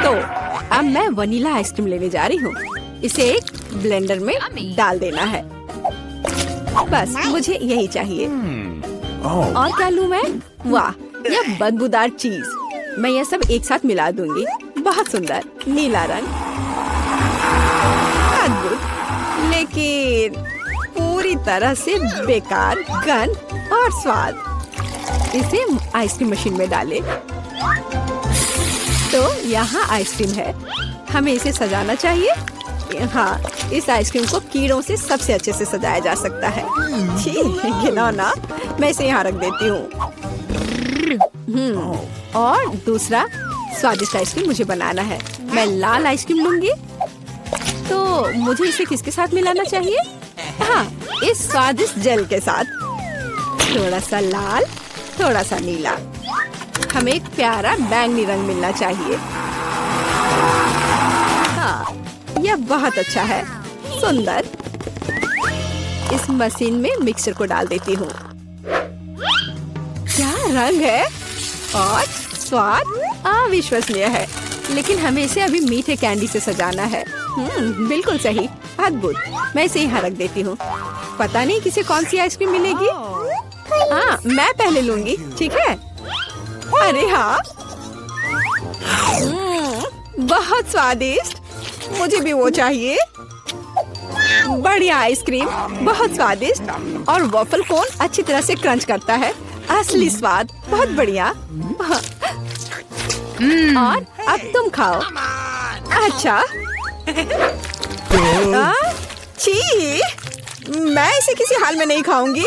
तो अब मैं वनीला आइसक्रीम लेने जा रही हूँ। इसे एक ब्लेंडर में डाल देना है। बस मुझे यही चाहिए। और क्या लूँ मैं? वाह, यह बदबूदार चीज। मैं यह सब एक साथ मिला दूंगी। बहुत सुंदर नीला रंग, अद्भुत, लेकिन पूरी तरह से बेकार गंध और स्वाद। इसे आइसक्रीम मशीन में डालें। तो यहाँ आइसक्रीम है। हमें इसे सजाना चाहिए। हाँ, इस आइसक्रीम को कीड़ों से सबसे अच्छे से सजाया जा सकता है। छी, घिनौना। मैं इसे यहाँ रख देती हूँ। और दूसरा स्वादिष्ट आइसक्रीम मुझे बनाना है। मैं लाल आइसक्रीम लूंगी। तो मुझे इसे किसके साथ मिलाना चाहिए? हाँ, इस स्वादिष्ट जेल के साथ। थोड़ा सा लाल, थोड़ा सा नीला। हमें एक प्यारा बैंगनी रंग मिलना चाहिए। हाँ, यह बहुत अच्छा है। सुंदर। इस मशीन में मिक्सर को डाल देती हूँ। क्या रंग है और स्वाद अविश्वसनीय है। लेकिन हमें इसे अभी मीठे कैंडी से सजाना है। बिल्कुल सही, अद्भुत। मैं इसे यहाँ रख देती हूँ। पता नहीं किसे कौन सी आइसक्रीम मिलेगी। हाँ, मैं पहले लूंगी, ठीक है? अरे हाँ, बहुत स्वादिष्ट। मुझे भी वो चाहिए। बढ़िया आइसक्रीम, बहुत स्वादिष्ट। और वॉफल कोन अच्छी तरह से क्रंच करता है। असली स्वाद, बहुत बढ़िया। और अब तुम खाओ। अच्छा। छी, मैं इसे किसी हाल में नहीं खाऊंगी।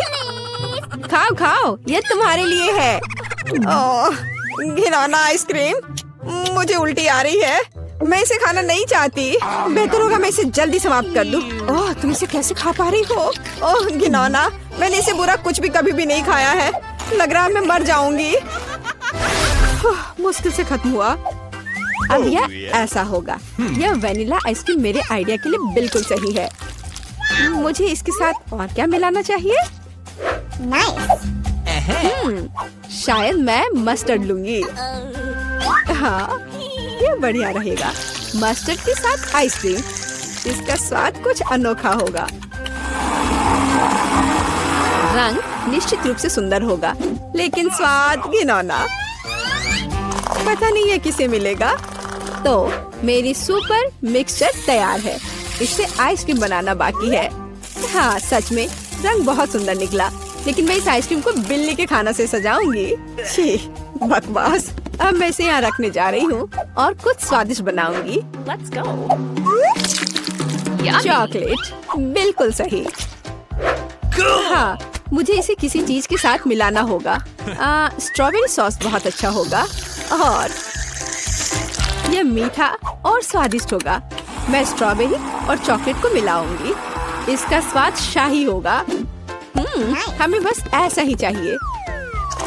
खाओ खाओ, ये तुम्हारे लिए है। ओह, घिनौना आइसक्रीम। मुझे उल्टी आ रही है। मैं इसे खाना नहीं चाहती। बेहतर होगा मैं इसे जल्दी समाप्त कर दूं। ओह, तुम इसे कैसे खा पा रही हो? ओह घिनौना, मैंने इसे बुरा कुछ भी कभी भी नहीं खाया है। लग रहा है मैं मर जाऊंगी। मुश्किल से खत्म हुआ। अब यह ऐसा होगा। यह वेनिला आइसक्रीम मेरे आइडिया के लिए बिल्कुल सही है। मुझे इसके साथ और क्या मिलाना चाहिए? शायद मैं मस्टर्ड लूंगी। हाँ, ये बढ़िया रहेगा। मस्टर्ड के साथ आइसक्रीम। इसका स्वाद कुछ अनोखा होगा। रंग निश्चित रूप से सुंदर होगा, लेकिन स्वाद घिनौना। पता नहीं है किसे मिलेगा। तो मेरी सुपर मिक्सचर तैयार है। इससे आइसक्रीम बनाना बाकी है। हाँ, सच में रंग बहुत सुंदर निकला, लेकिन मैं इस आइसक्रीम को बिल्ली के खाना से सजाऊंगी। छी, बकवास। अब मैं इसे यहाँ रखने जा रही हूँ और कुछ स्वादिष्ट बनाऊंगी। चॉकलेट, बिल्कुल सही। हाँ, मुझे इसे किसी चीज के साथ मिलाना होगा। स्ट्रॉबेरी सॉस बहुत अच्छा होगा और यह मीठा और स्वादिष्ट होगा। मैं स्ट्रॉबेरी और चॉकलेट को मिलाऊंगी। इसका स्वाद शाही होगा। हमें बस ऐसा ही चाहिए।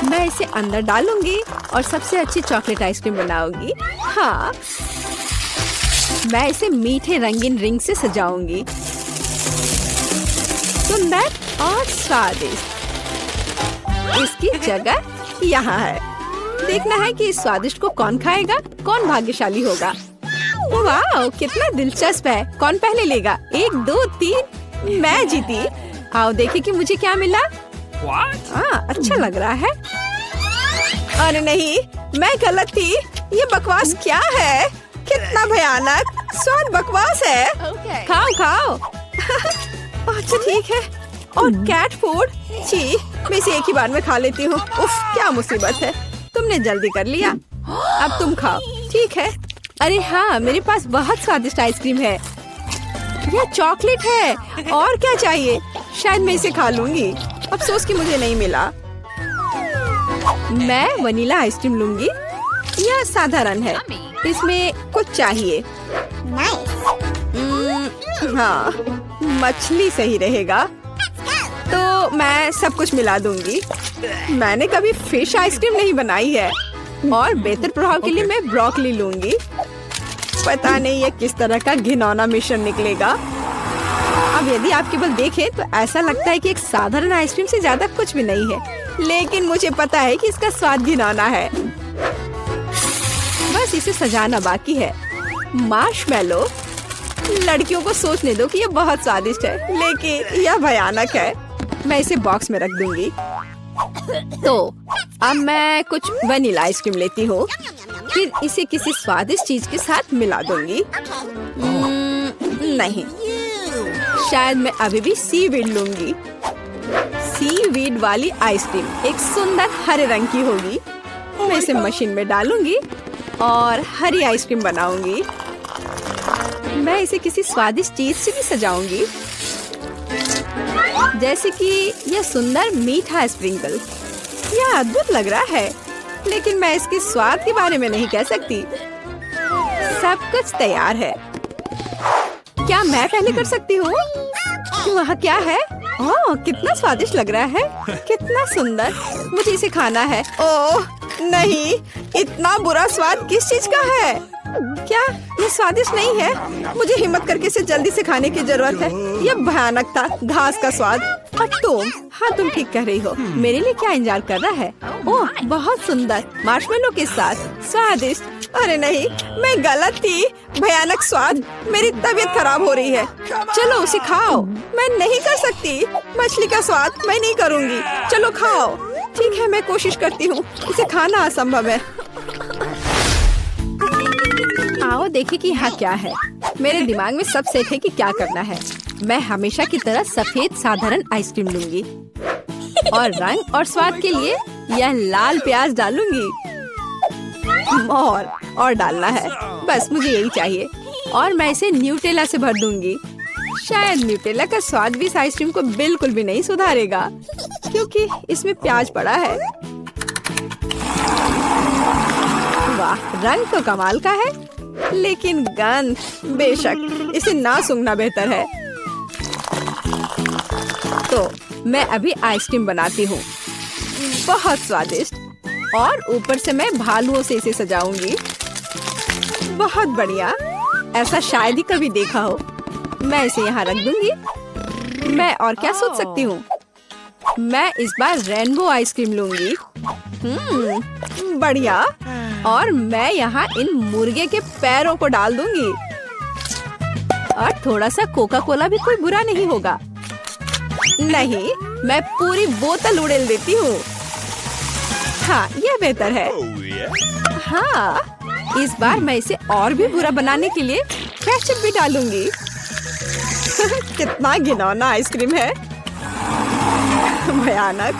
मैं इसे अंदर डालूंगी और सबसे अच्छी चॉकलेट आइसक्रीम बनाऊंगी। हाँ, मैं इसे मीठे रंगीन रिंग से सजाऊंगी। सुंदर और स्वादिष्ट। इसकी जगह यहाँ है। देखना है कि इस स्वादिष्ट को कौन खाएगा, कौन भाग्यशाली होगा। वाह, कितना दिलचस्प है। कौन पहले लेगा? 1, 2, 3। मैं जीती। आओ देखें कि मुझे क्या मिला। अच्छा लग रहा है। अरे नहीं, मैं गलत थी। ये बकवास क्या है? कितना भयानक स्वाद बकवास है। खाओ खाओ। अच्छा ठीक है। और कैट फूड, छी, मैं इसे एक ही बार में खा लेती हूँ। उफ, क्या मुसीबत है। तुमने जल्दी कर लिया। अब तुम खाओ, ठीक है? अरे हाँ, मेरे पास बहुत स्वादिष्ट आइसक्रीम है। यह चॉकलेट है। और क्या चाहिए? शायद मैं इसे खा लूंगी। अफसोस कि मुझे नहीं मिला। मैं वनीला आइसक्रीम लूंगी। यह साधारण है। इसमें कुछ चाहिए। हाँ, मछली सही रहेगा। तो मैं सब कुछ मिला दूंगी। मैंने कभी फिश आइसक्रीम नहीं बनाई है। और बेहतर प्रभाव के लिए मैं ब्रोकली लूंगी। पता नहीं ये किस तरह का घिनौना मिश्रण निकलेगा। अब यदि आप केवल देखें तो ऐसा लगता है कि एक साधारण आइसक्रीम से ज्यादा कुछ भी नहीं है, लेकिन मुझे पता है कि इसका स्वाद घिनौना है। बस इसे सजाना बाकी है। मार्शमेलो। लड़कियों को सोचने दो कि ये बहुत स्वादिष्ट है, लेकिन यह भयानक है। मैं इसे बॉक्स में रख दूंगी। तो अब मैं कुछ वनीला आइसक्रीम लेती हूँ, फिर इसे किसी स्वादिष्ट चीज के साथ मिला दूंगी। नहीं, शायद मैं अभी भी सीवीड लूंगी। सीवीड वाली आइसक्रीम एक सुंदर हरे रंग की होगी। मैं इसे मशीन में डालूंगी और हरी आइसक्रीम बनाऊंगी। मैं इसे किसी स्वादिष्ट चीज से भी सजाऊंगी, जैसे कि यह सुंदर मीठा स्प्रिंकल। यह अद्भुत लग रहा है, लेकिन मैं इसके स्वाद के बारे में नहीं कह सकती। सब कुछ तैयार है। क्या मैं पहले कर सकती हूँ? वहाँ क्या है? ओह, कितना स्वादिष्ट लग रहा है। कितना सुंदर। मुझे इसे खाना है। ओह नहीं, इतना बुरा स्वाद किस चीज का है? क्या ये स्वादिष्ट नहीं है? मुझे हिम्मत करके इसे जल्दी से खाने की जरूरत है। यह भयानक था, घास का स्वाद। और तुम? हाँ, तुम ठीक कह रही हो। मेरे लिए क्या इंतजार कर रहा है? ओह, बहुत सुंदर मार्शमेलो के साथ स्वादिष्ट। अरे नहीं, मैं गलत थी। भयानक स्वाद। मेरी तबीयत खराब हो रही है। चलो उसे खाओ। मैं नहीं कर सकती। मछली का स्वाद मैं नहीं करूँगी। चलो खाओ। ठीक है, मैं कोशिश करती हूँ। इसे खाना असंभव है। आओ देखें कि यहाँ क्या है। मेरे दिमाग में सब सेट है कि क्या करना है। मैं हमेशा की तरह सफेद साधारण आइसक्रीम लूंगी और रंग और स्वाद के लिए यह लाल प्याज डालूंगी। और डालना है, बस मुझे यही चाहिए। और मैं इसे न्यूटेला से भर दूंगी। शायद न्यूटेला का स्वाद भी इस आइसक्रीम को बिल्कुल भी नहीं सुधारेगा, क्योंकि इसमें प्याज पड़ा है। वाह, रंग तो कमाल का है, लेकिन गंध, बेशक इसे ना सूंघना बेहतर है। तो मैं अभी आइसक्रीम बनाती हूँ, बहुत स्वादिष्ट। और ऊपर से मैं भालुओं से इसे सजाऊंगी। बहुत बढ़िया, ऐसा शायद ही कभी देखा हो। मैं इसे यहाँ रख दूंगी। मैं और क्या सोच सकती हूँ? मैं इस बार रेनबो आइसक्रीम लूंगी। बढ़िया। और मैं यहाँ इन मुर्गे के पैरों को डाल दूंगी। और थोड़ा सा कोका कोला भी कोई बुरा नहीं होगा। नहीं, मैं पूरी बोतल उड़ेल देती हूँ। हाँ, यह बेहतर है। हाँ, इस बार मैं इसे और भी बुरा बनाने के लिए केचप भी डालूंगी। कितना घिनौना आइसक्रीम है। भयानक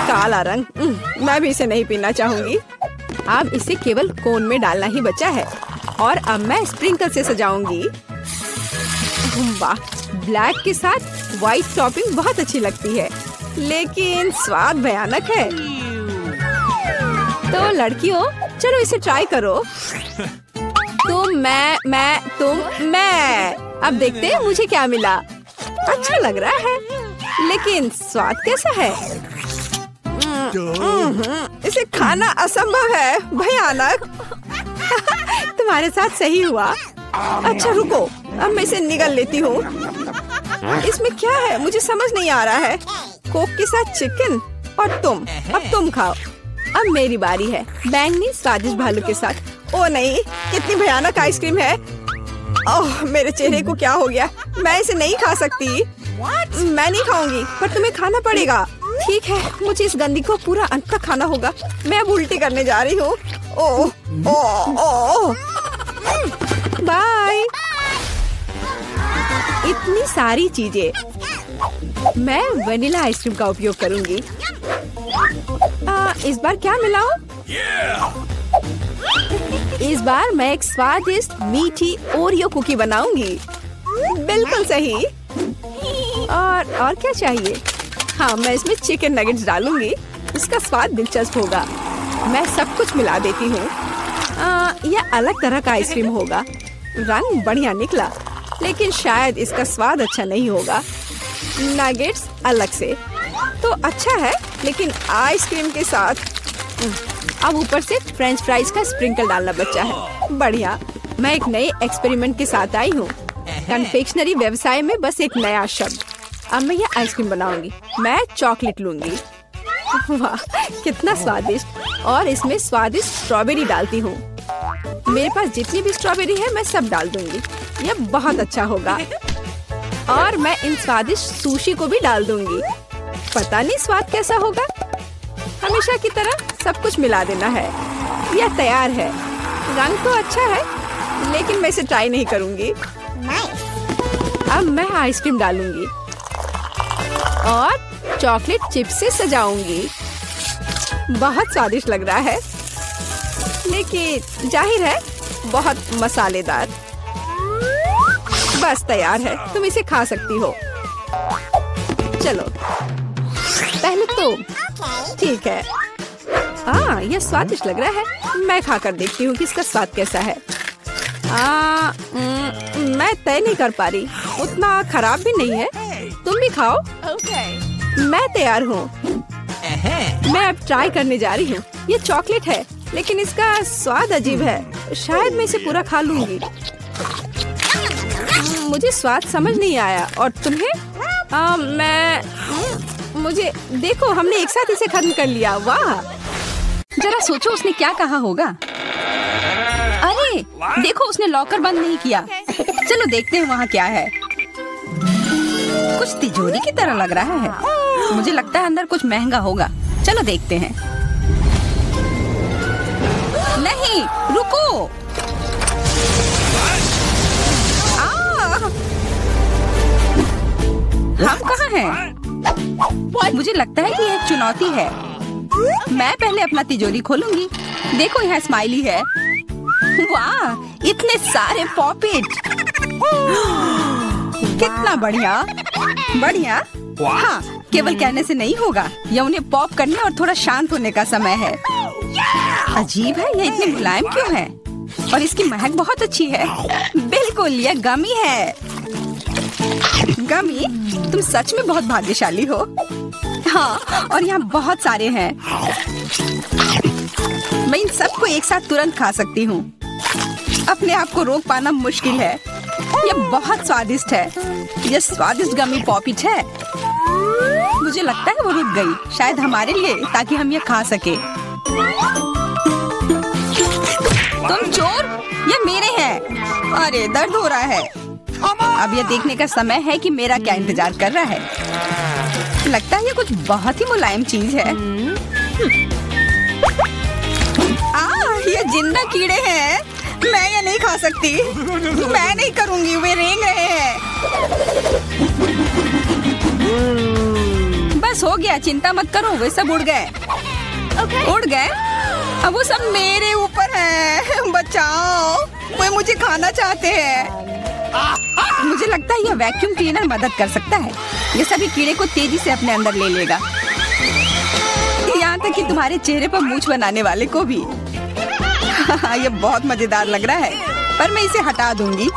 काला रंग। मैं भी इसे नहीं पीना चाहूंगी। अब इसे केवल कोन में डालना ही बचा है। और अब मैं स्प्रिंकल से सजाऊंगी। वाह, ब्लैक के साथ व्हाइट टॉपिंग बहुत अच्छी लगती है, लेकिन स्वाद भयानक है। तो लड़कियों, चलो इसे ट्राई करो। तुम, मैं। अब देखते हैं मुझे क्या मिला। अच्छा लग रहा है, लेकिन स्वाद कैसा है? इसे खाना असंभव है। भयानक। तुम्हारे साथ सही हुआ। अच्छा रुको, अब मैं इसे निगल लेती हूँ। इसमें क्या है मुझे समझ नहीं आ रहा है। कोक के साथ चिकन। और तुम, अब तुम खाओ। अब मेरी बारी है, बैंगनी स्वादिष्ट भालू के साथ। ओ नहीं, कितनी भयानक आइसक्रीम है। ओह, मेरे चेहरे को क्या हो गया? मैं इसे नहीं खा सकती। मैं नहीं खाऊंगी, पर तुम्हें खाना पड़ेगा। ठीक है, मुझे इस गंदी को पूरा अंत तक खाना होगा। मैं अब उल्टी करने जा रही हूँ। ओह ओह ओह, बाय। इतनी सारी चीजें। मैं वनीला आइसक्रीम का उपयोग करूंगी। इस बार क्या मिलाऊं? इस बार मैं एक स्वादिष्ट मीठी ओरियो कुकी बनाऊंगी। बिल्कुल सही। और क्या चाहिए? हाँ, मैं इसमें चिकन नगेट्स डालूंगी। इसका स्वाद दिलचस्प होगा। मैं सब कुछ मिला देती हूँ। यह अलग तरह का आइसक्रीम होगा। रंग बढ़िया निकला, लेकिन शायद इसका स्वाद अच्छा नहीं होगा। नगेट्स अलग से तो अच्छा है, लेकिन आइसक्रीम के साथ अब ऊपर से फ्रेंच फ्राइज का स्प्रिंकल डालना बचा है। बढ़िया। मैं एक नए एक्सपेरिमेंट के साथ आई हूँ। कन्फेक्शनरी व्यवसाय में बस एक नया शब्द। अब मैं ये आइसक्रीम बनाऊंगी। मैं चॉकलेट लूंगी। वाह, कितना स्वादिष्ट। और इसमें स्वादिष्ट स्ट्रॉबेरी डालती हूँ। मेरे पास जितनी भी स्ट्रॉबेरी है मैं सब डाल दूंगी। ये बहुत अच्छा होगा। और मैं इन स्वादिष्ट सुशी को भी डाल दूंगी। पता नहीं स्वाद कैसा होगा। हमेशा की तरह सब कुछ मिला देना है। यह तैयार है। रंग तो अच्छा है, लेकिन मैं इसे ट्राई नहीं करूंगी। अब मैं आइसक्रीम डालूंगी और चॉकलेट चिप से सजाऊंगी। बहुत स्वादिष्ट लग रहा है, लेकिन जाहिर है बहुत मसालेदार। बस तैयार है, तुम इसे खा सकती हो। चलो पहले तुम। ठीक है। यह स्वादिष्ट लग रहा है। मैं खाकर देखती हूँ कि इसका स्वाद कैसा है। मैं तय नहीं कर पा रही। उतना खराब भी नहीं है। तुम भी खाओ। मैं तैयार हूँ। मैं अब ट्राई करने जा रही हूँ। ये चॉकलेट है, लेकिन इसका स्वाद अजीब है। शायद मैं इसे पूरा खा लूंगी। मुझे स्वाद समझ नहीं आया। और तुम्हें? मुझे देखो, हमने एक साथ इसे खत्म कर लिया। वाह! जरा सोचो उसने क्या कहा होगा। अरे देखो, उसने लॉकर बंद नहीं किया। चलो देखते हैं वहाँ क्या है। कुछ तिजोरी की तरह लग रहा है। मुझे लगता है अंदर कुछ महंगा होगा। चलो देखते हैं। नहीं, रुको। हम कहाँ हैं? मुझे लगता है कि यह एक चुनौती है। मैं पहले अपना तिजोरी खोलूंगी। देखो यहाँ स्माइली है। वाह, इतने सारे पॉपेट। कितना बढ़िया। बढ़िया। हाँ, केवल कहने से नहीं होगा। यह उन्हें पॉप करने और थोड़ा शांत होने का समय है। अजीब है, यह इतने मुलायम क्यों है? और इसकी महक बहुत अच्छी है। बिल्कुल, यह गमी है। गमी, तुम सच में बहुत भाग्यशाली हो। हाँ, और यहाँ बहुत सारे हैं। मैं इन सबको एक साथ तुरंत खा सकती हूँ। अपने आप को रोक पाना मुश्किल है। यह बहुत स्वादिष्ट है। यह स्वादिष्ट गमी पॉपिट है। मुझे लगता है वो रुक गई, शायद हमारे लिए, ताकि हम ये खा सके। तुम चोर, ये मेरे हैं। अरे दर्द हो रहा है। अब यह देखने का समय है कि मेरा क्या इंतजार कर रहा है। लगता है ये कुछ बहुत ही मुलायम चीज है। ये जिंदा कीड़े हैं। मैं ये नहीं खा सकती। मैं नहीं करूंगी, वे रेंग रहे हैं। बस हो गया, चिंता मत करो, वे सब उड़ गए। उड़ गए? अब वो सब मेरे ऊपर है। बचाओ, वे मुझे खाना चाहते हैं। मुझे लगता है यह वैक्यूम क्लीनर मदद कर सकता है। ये सभी कीड़े को तेजी से अपने अंदर ले लेगा, यहाँ तक कि तुम्हारे चेहरे पर मूंछ बनाने वाले को भी। ये बहुत मजेदार लग रहा है, पर मैं इसे हटा दूंगी।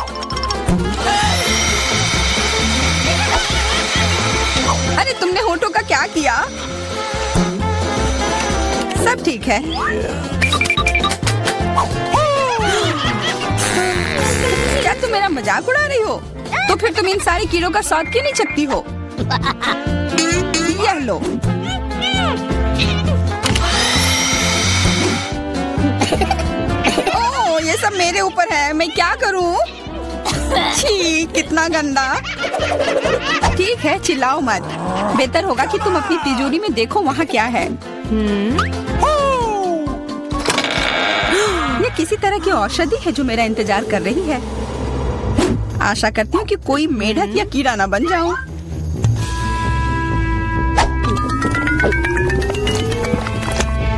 अरे तुमने होठों का क्या किया? सब ठीक है। क्या तुम मेरा मजाक उड़ा रही हो? तो फिर तुम इन सारे कीड़ों का स्वाद क्यों नहीं चखती हो? यह लो। ओह, ये सब मेरे ऊपर है। मैं क्या करूं? छी, कितना गंदा। ठीक है, चिल्लाओ मत। बेहतर होगा कि तुम अपनी तिजोरी में देखो वहाँ क्या है। ये किसी तरह की औषधि है जो मेरा इंतजार कर रही है। आशा करती हूँ कि कोई मेढक या कीड़ा ना बन जाऊं।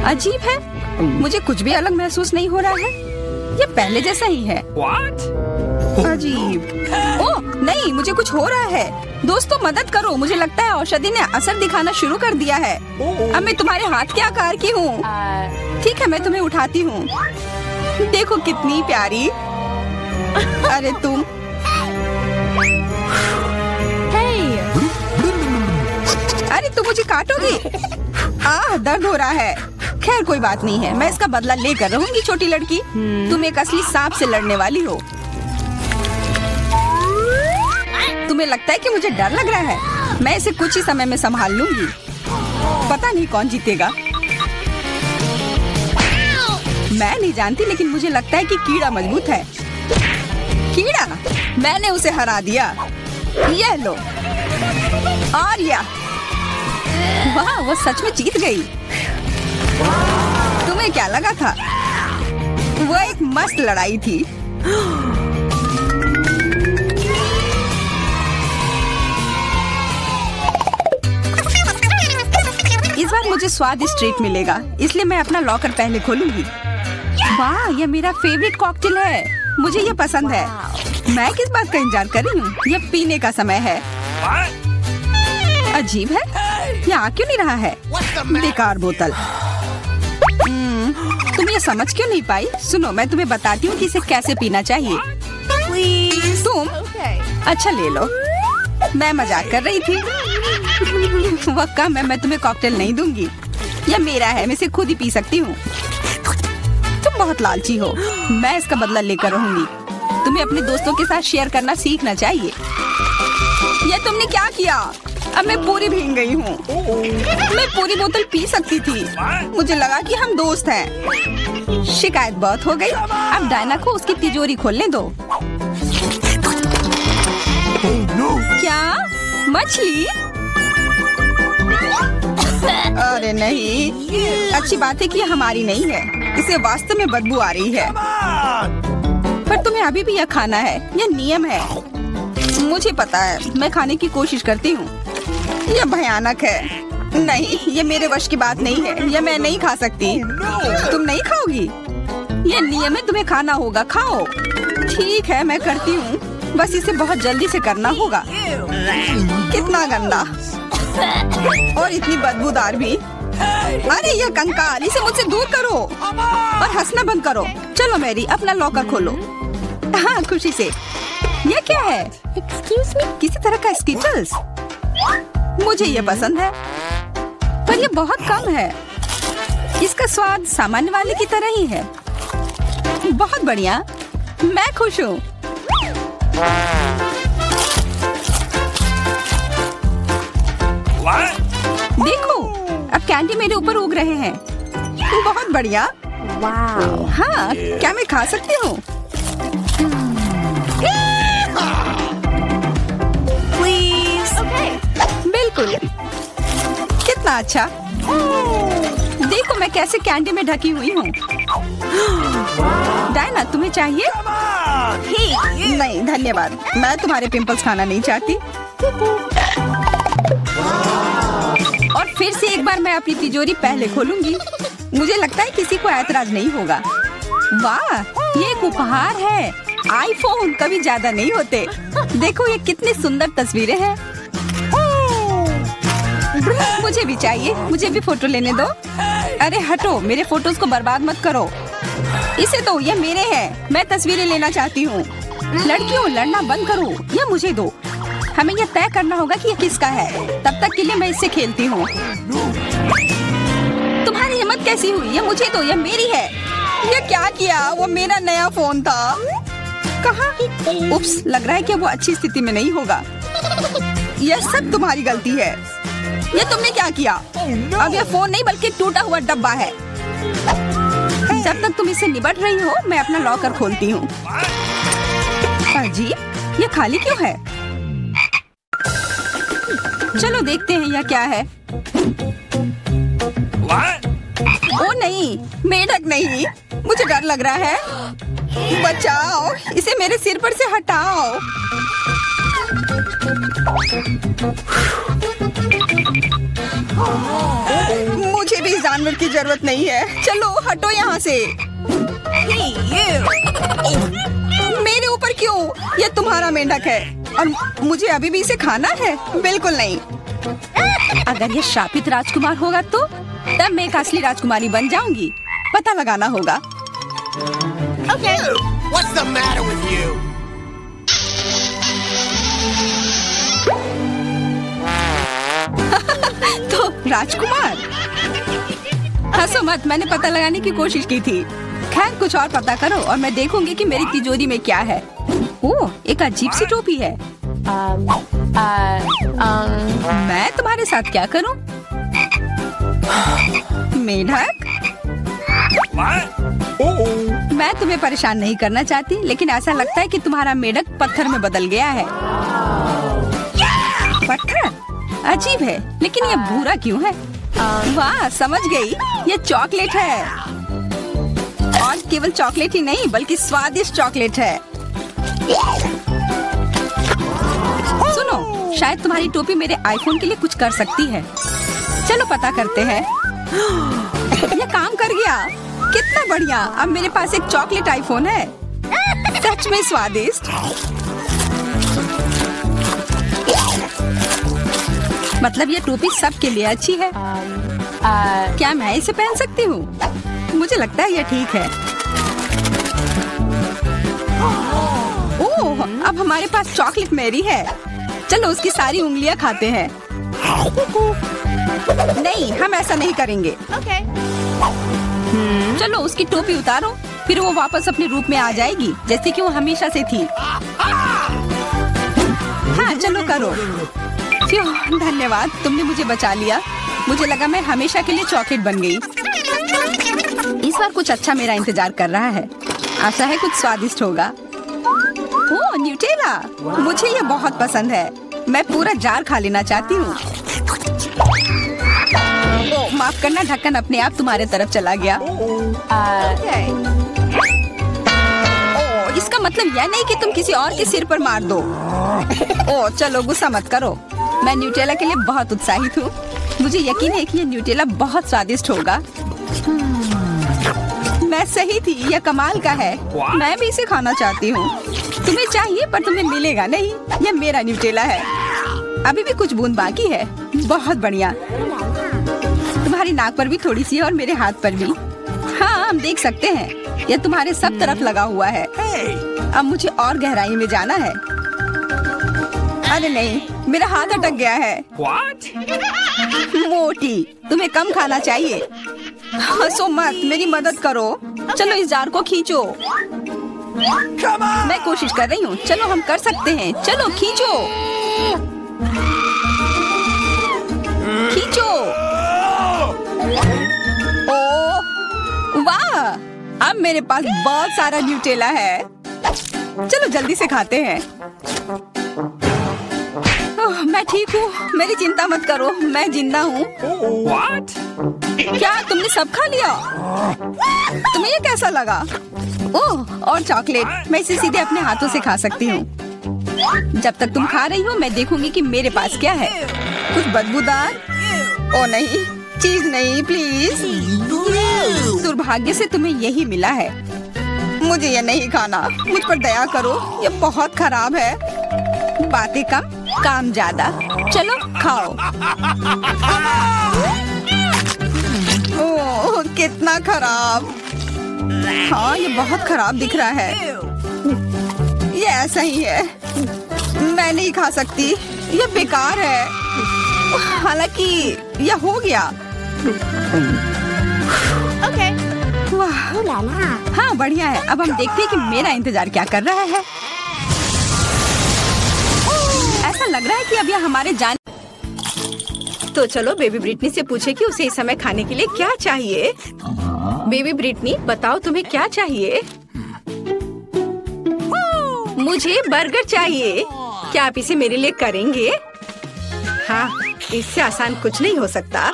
अजीब है, मुझे कुछ भी अलग महसूस नहीं हो रहा है। ये पहले जैसा ही है। अजीब। ओह नहीं, मुझे कुछ हो रहा है। दोस्तों मदद करो, मुझे लगता है औषधि ने असर दिखाना शुरू कर दिया है। अब मैं तुम्हारे हाथ के आकार की हूँ। ठीक है, मैं तुम्हें उठाती हूँ। देखो कितनी प्यारी। अरे तुम। अरे तुम मुझे काटोगी? दर्द हो रहा है। खैर कोई बात नहीं है, मैं इसका बदला लेकर रहूंगी। छोटी लड़की, तुम एक असली सांप से लड़ने वाली हो। तुम्हें लगता है कि मुझे डर लग रहा है? मैं इसे कुछ ही समय में संभाल लूंगी। पता नहीं कौन जीतेगा। मैं नहीं जानती, लेकिन मुझे लगता है कि कीड़ा मजबूत है। कीड़ा, मैंने उसे हरा दिया। ये लो। और या वाह, वो सच में जीत गई। तुम्हें क्या लगा था? वो एक मस्त लड़ाई थी। इस बार मुझे स्वादिष्ट ट्रीट मिलेगा, इसलिए मैं अपना लॉकर पहले खोलूंगी। वाह, ये मेरा फेवरेट कॉकटेल है। मुझे ये पसंद है। मैं किस बात का इंतजार कर रही हूँ? ये पीने का समय है। अजीब है, ये आ क्यों नहीं रहा है? बेकार बोतल। तुम ये समझ क्यों नहीं पाई? सुनो, मैं तुम्हें बताती हूँ कि इसे कैसे पीना चाहिए। तुम अच्छा ले लो। मैं मजाक कर रही थी। वह कम है, मैं तुम्हें कॉकटेल नहीं दूंगी। यह मेरा है, मैं इसे खुद ही पी सकती हूँ। तुम बहुत लालची हो। मैं इसका बदला लेकर रहूंगी। तुम्हें अपने दोस्तों के साथ शेयर करना सीखना चाहिए। यह तुमने क्या किया? अब मैं पूरी भीग गई हूँ। मैं पूरी बोतल पी सकती थी। मुझे लगा कि हम दोस्त हैं। शिकायत बहुत हो गई। अब डायना को उसकी तिजोरी खोलने दो। क्या? मछली? अरे नहीं, अच्छी बात है कि हमारी नहीं है। इसे वास्तव में बदबू आ रही है। पर तुम्हें अभी भी यह खाना है, यह नियम है। मुझे पता है, मैं खाने की कोशिश करती हूँ। यह भयानक है। नहीं, ये मेरे वश की बात नहीं है। यह मैं नहीं खा सकती। तुम नहीं खाओगी? यह नियम है, तुम्हें खाना होगा। खाओ। ठीक है, मैं करती हूँ। बस इसे बहुत जल्दी से करना होगा। कितना गंदा और इतनी बदबूदार भी। अरे यह कंकाल, इसे मुझसे दूर करो और हंसना बंद करो। चलो मैरी, अपना लॉकर खोलो। हाँ, खुशी से। यह क्या है? एक्सक्यूज मी, किसी तरह का स्किटल्स। मुझे ये पसंद है, पर ये बहुत कम है। इसका स्वाद सामान्य वाले की तरह ही है। बहुत बढ़िया, मैं खुश हूँ। देखो, अब कैंडी मेरे ऊपर उग रहे हैं। बहुत बढ़िया। हाँ, क्या मैं खा सकती हूँ? बिल्कुल। कितना अच्छा। देखो मैं कैसे कैंडी में ढकी हुई हूँ। डायना, तुम्हें चाहिए? नहीं धन्यवाद, मैं तुम्हारे पिंपल्स खाना नहीं चाहती। और फिर से एक बार मैं अपनी तिजोरी पहले खोलूंगी। मुझे लगता है किसी को ऐतराज नहीं होगा। वाह, ये एक उपहार है। आईफोन कभी ज्यादा नहीं होते। देखो ये कितनी सुंदर तस्वीरें हैं। मुझे भी चाहिए, मुझे भी फोटो लेने दो। अरे हटो, मेरे फोटोज को बर्बाद मत करो। इसे दो, ये मेरे हैं। मैं तस्वीरें लेना चाहती हूँ। लड़कियों, लड़ना बंद करो, ये मुझे दो। हमें यह तय करना होगा कि यह किसका है। तब तक के लिए मैं इससे खेलती हूँ। तुम्हारी हिम्मत कैसी हुई? ये मुझे दो, ये मेरी है। ये क्या किया? वो मेरा नया फोन था। कहाँ? उप्स, लग रहा है कि वो अच्छी स्थिति में नहीं होगा। यह सब तुम्हारी गलती है। ये तुमने क्या किया? अब यह फोन नहीं बल्कि टूटा हुआ डब्बा है। जब तक तुम इससे निपट रही हो, मैं अपना लॉकर खोलती हूँ। अजीब, ये खाली क्यों है? चलो देखते हैं यह क्या है। ओ नहीं, मेढक नहीं। मुझे डर लग रहा है। बचाओ, इसे मेरे सिर पर से हटाओ। मुझे भी इस जानवर की जरूरत नहीं है। चलो हटो यहाँ से। मेरे ऊपर क्यों? ये तुम्हारा मेंढक है और मुझे अभी भी इसे खाना है? बिल्कुल नहीं। अगर ये शापित राजकुमार होगा तो तब मैं एक असली राजकुमारी बन जाऊंगी। पता लगाना होगा। Okay. What's the matter with you? तो राजकुमार, हंसो मत, मैंने पता लगाने की कोशिश की थी। खैर कुछ और पता करो और मैं देखूंगी कि मेरी तिजोरी में क्या है। ओह, एक अजीब सी टोपी है। मैं तुम्हारे साथ क्या करूं? मेढक, मैं तुम्हें परेशान नहीं करना चाहती, लेकिन ऐसा लगता है कि तुम्हारा मेढक पत्थर में बदल गया है। पत्थर? अजीब है, लेकिन ये भूरा क्यों है? वाह, समझ गई, ये चॉकलेट है। और केवल चॉकलेट ही नहीं, बल्कि स्वादिष्ट चॉकलेट है। सुनो, शायद तुम्हारी टोपी मेरे आईफोन के लिए कुछ कर सकती है। चलो पता करते हैं। ये काम कर गया, कितना बढ़िया। अब मेरे पास एक चॉकलेट आईफोन है। सच में स्वादिष्ट। मतलब ये टोपी सबके लिए अच्छी है। क्या मैं इसे पहन सकती हूँ? मुझे लगता है ये ठीक है। ओह, अब हमारे पास चॉकलेट मैरी है। चलो उसकी सारी उंगलियां खाते हैं। नहीं, हम ऐसा नहीं करेंगे। चलो उसकी टोपी उतारो, फिर वो वापस अपने रूप में आ जाएगी, जैसे कि वो हमेशा से थी। हाँ, चलो करो। धन्यवाद, तुमने मुझे बचा लिया। मुझे लगा मैं हमेशा के लिए चॉकलेट बन गई। इस बार कुछ अच्छा मेरा इंतजार कर रहा है। आशा है कुछ स्वादिष्ट होगा। ओह, न्यूटेला, मुझे ये बहुत पसंद है। मैं पूरा जार खा लेना चाहती हूँ। ओह, माफ करना, ढक्कन अपने आप तुम्हारे तरफ चला गया। ओह, इसका मतलब यह नहीं कि तुम किसी और के सिर पर मार दो। ओह, चलो गुस्सा मत करो। मैं न्यूटेला के लिए बहुत उत्साहित हूँ। मुझे यकीन है कि ये न्यूटेला बहुत स्वादिष्ट होगा। मैं सही थी, यह कमाल का है। मैं भी इसे खाना चाहती हूँ। तुम्हें चाहिए पर तुम्हें मिलेगा नहीं। यह मेरा न्यूटेला है। अभी भी कुछ बूंद बाकी है। बहुत बढ़िया। तुम्हारी नाक पर भी थोड़ी सी है और मेरे हाथ पर भी। हाँ, हम देख सकते हैं। यह तुम्हारे सब तरफ लगा हुआ है। अब मुझे और गहराई में जाना है। अरे नहीं, मेरा हाथ अटक गया है। मोटी, तुम्हें कम खाना चाहिए। हंसो मत, मेरी मदद करो। चलो इस जार को खींचो। मैं कोशिश कर रही हूँ। चलो हम कर सकते हैं। चलो खींचो, खींचो। ओह वाह, अब मेरे पास बहुत सारा न्यूटेला है। चलो जल्दी से खाते हैं। मैं ठीक हूँ, मेरी चिंता मत करो, मैं जिंदा हूँ। क्या तुमने सब खा लिया? तुम्हें ये कैसा लगा? ओह, और चॉकलेट, मैं इसे सीधे अपने हाथों से खा सकती हूँ। जब तक तुम खा रही हो, मैं देखूंगी कि मेरे पास क्या है। कुछ बदबूदार? ओ नहीं, चीज नहीं, प्लीज। दुर्भाग्य से तुम्हें यही मिला है। मुझे ये नहीं खाना। मुझ पर दया करो, ये बहुत खराब है। बातें कम, काम ज्यादा। चलो खाओ। ओह, कितना खराब। हाँ, ये बहुत खराब दिख रहा है। ये ऐसा ही है। मैं नहीं खा सकती, ये बेकार है। हालांकि यह हो गया। वाह, हाँ बढ़िया है। अब हम देखते हैं कि मेरा इंतजार क्या कर रहा है। ऐसा लग रहा है कि अब यह हमारे जान। तो चलो बेबी ब्रिटनी से पूछे कि उसे इस समय खाने के लिए क्या चाहिए। बेबी ब्रिटनी, बताओ तुम्हें क्या चाहिए? मुझे बर्गर चाहिए। क्या आप इसे मेरे लिए करेंगे? हाँ, इससे आसान कुछ नहीं हो सकता।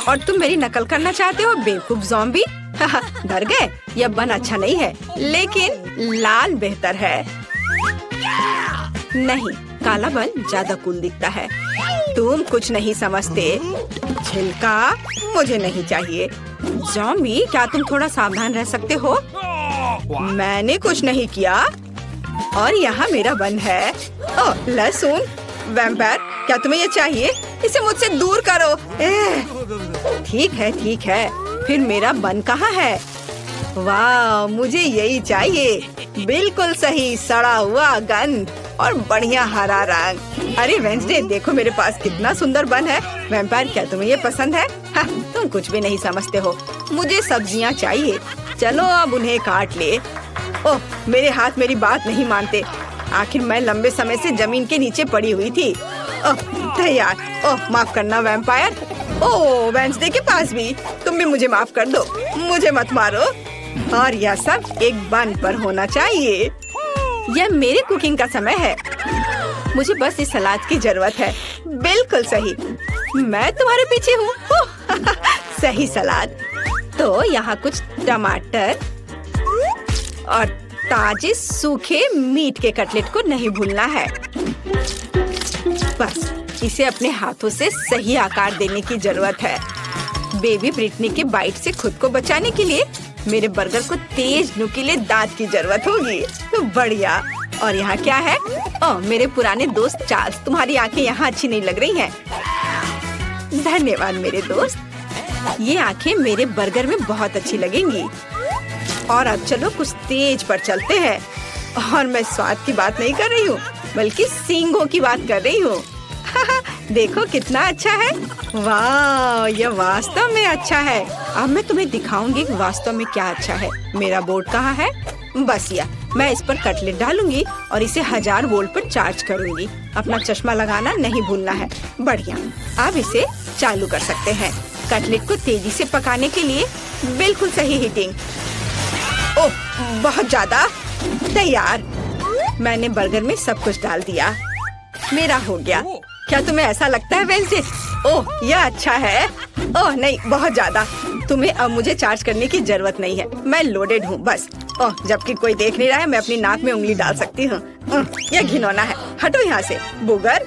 और तुम मेरी नकल करना चाहते हो, बेवकूफ ज़ॉम्बी। डर गए? यह बन अच्छा नहीं है, लेकिन लाल बेहतर है। नहीं, काला बन ज्यादा कूल दिखता है। तुम कुछ नहीं समझते। छिलका मुझे नहीं चाहिए। ज़ॉम्बी, क्या तुम थोड़ा सावधान रह सकते हो? मैंने कुछ नहीं किया। और यहाँ मेरा बन है। ओह, लहसुन। वैम्पायर, क्या तुम्हें ये चाहिए? इसे मुझसे दूर करो। ठीक है, ठीक है। फिर मेरा बन कहाँ है? वाह, मुझे यही चाहिए। बिल्कुल सही, सड़ा हुआ गंध और बढ़िया हरा रंग। अरे वेंसडे, देखो मेरे पास कितना सुंदर बन है। वैम्पायर, क्या तुम्हें ये पसंद है? हाँ, तुम कुछ भी नहीं समझते हो। मुझे सब्जियाँ चाहिए। चलो अब उन्हें काट ले। ओह, मेरे हाथ मेरी बात नहीं मानते। आखिर मैं लंबे समय से जमीन के नीचे पड़ी हुई थी। ओह, तैयार। ओह, माफ करना वैम्पायर। ओह, वेंसडे के पास भी। तुम भी मुझे माफ कर दो, मुझे मत मारो। और यह सब एक बन पर होना चाहिए। यह मेरी कुकिंग का समय है। मुझे बस इस सलाद की जरूरत है। बिल्कुल सही, मैं तुम्हारे पीछे हूँ। सही सलाद। तो यहाँ कुछ टमाटर और ताजे सूखे मीट के कटलेट को नहीं भूलना है। बस इसे अपने हाथों से सही आकार देने की जरूरत है। बेबी ब्रिटनी के बाइट से खुद को बचाने के लिए मेरे बर्गर को तेज नुकीले दांत की जरूरत होगी। तो बढ़िया। और यहाँ क्या है? ओह, मेरे पुराने दोस्त चार्ल्स, तुम्हारी आंखें यहाँ अच्छी नहीं लग रही हैं। धन्यवाद मेरे दोस्त, ये आंखें मेरे बर्गर में बहुत अच्छी लगेंगी। और अब चलो कुछ तेज पर चलते हैं। और मैं स्वाद की बात नहीं कर रही हूँ, बल्कि सींगों की बात कर रही हूँ। देखो कितना अच्छा है। वाह, यह वास्तव में अच्छा है। अब मैं तुम्हें दिखाऊंगी कि वास्तव में क्या अच्छा है। मेरा बोर्ड कहाँ है? बस यह, मैं इस पर कटलेट डालूंगी और इसे 1000 वोल्ट पर चार्ज करूंगी। अपना चश्मा लगाना नहीं भूलना है। बढ़िया, अब इसे चालू कर सकते हैं। कटलेट को तेजी से पकाने के लिए बिल्कुल सही हीटिंग। ओह, बहुत ज्यादा। तैयार। मैंने बर्गर में सब कुछ डाल दिया। मेरा हो गया। क्या तुम्हें ऐसा लगता है वेंसडे? ओह, यह अच्छा है। ओह नहीं, बहुत ज्यादा। तुम्हें अब मुझे चार्ज करने की जरूरत नहीं है। मैं लोडेड हूँ बस। ओह, जबकि कोई देख नहीं रहा है, मैं अपनी नाक में उंगली डाल सकती हूँ। यह घिनौना है। हटो यहाँ से बुगर।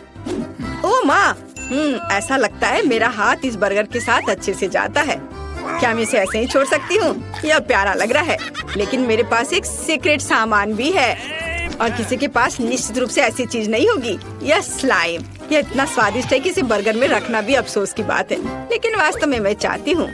ओह माँ, ऐसा लगता है मेरा हाथ इस बर्गर के साथ अच्छे से जाता है। क्या मैं इसे ऐसे ही छोड़ सकती हूँ? यह प्यारा लग रहा है, लेकिन मेरे पास एक सीक्रेट सामान भी है। और किसी के पास निश्चित रूप से ऐसी चीज नहीं होगी। यह स्लाइम। यह इतना स्वादिष्ट है कि इसे बर्गर में रखना भी अफसोस की बात है, लेकिन वास्तव में मैं चाहती हूँ।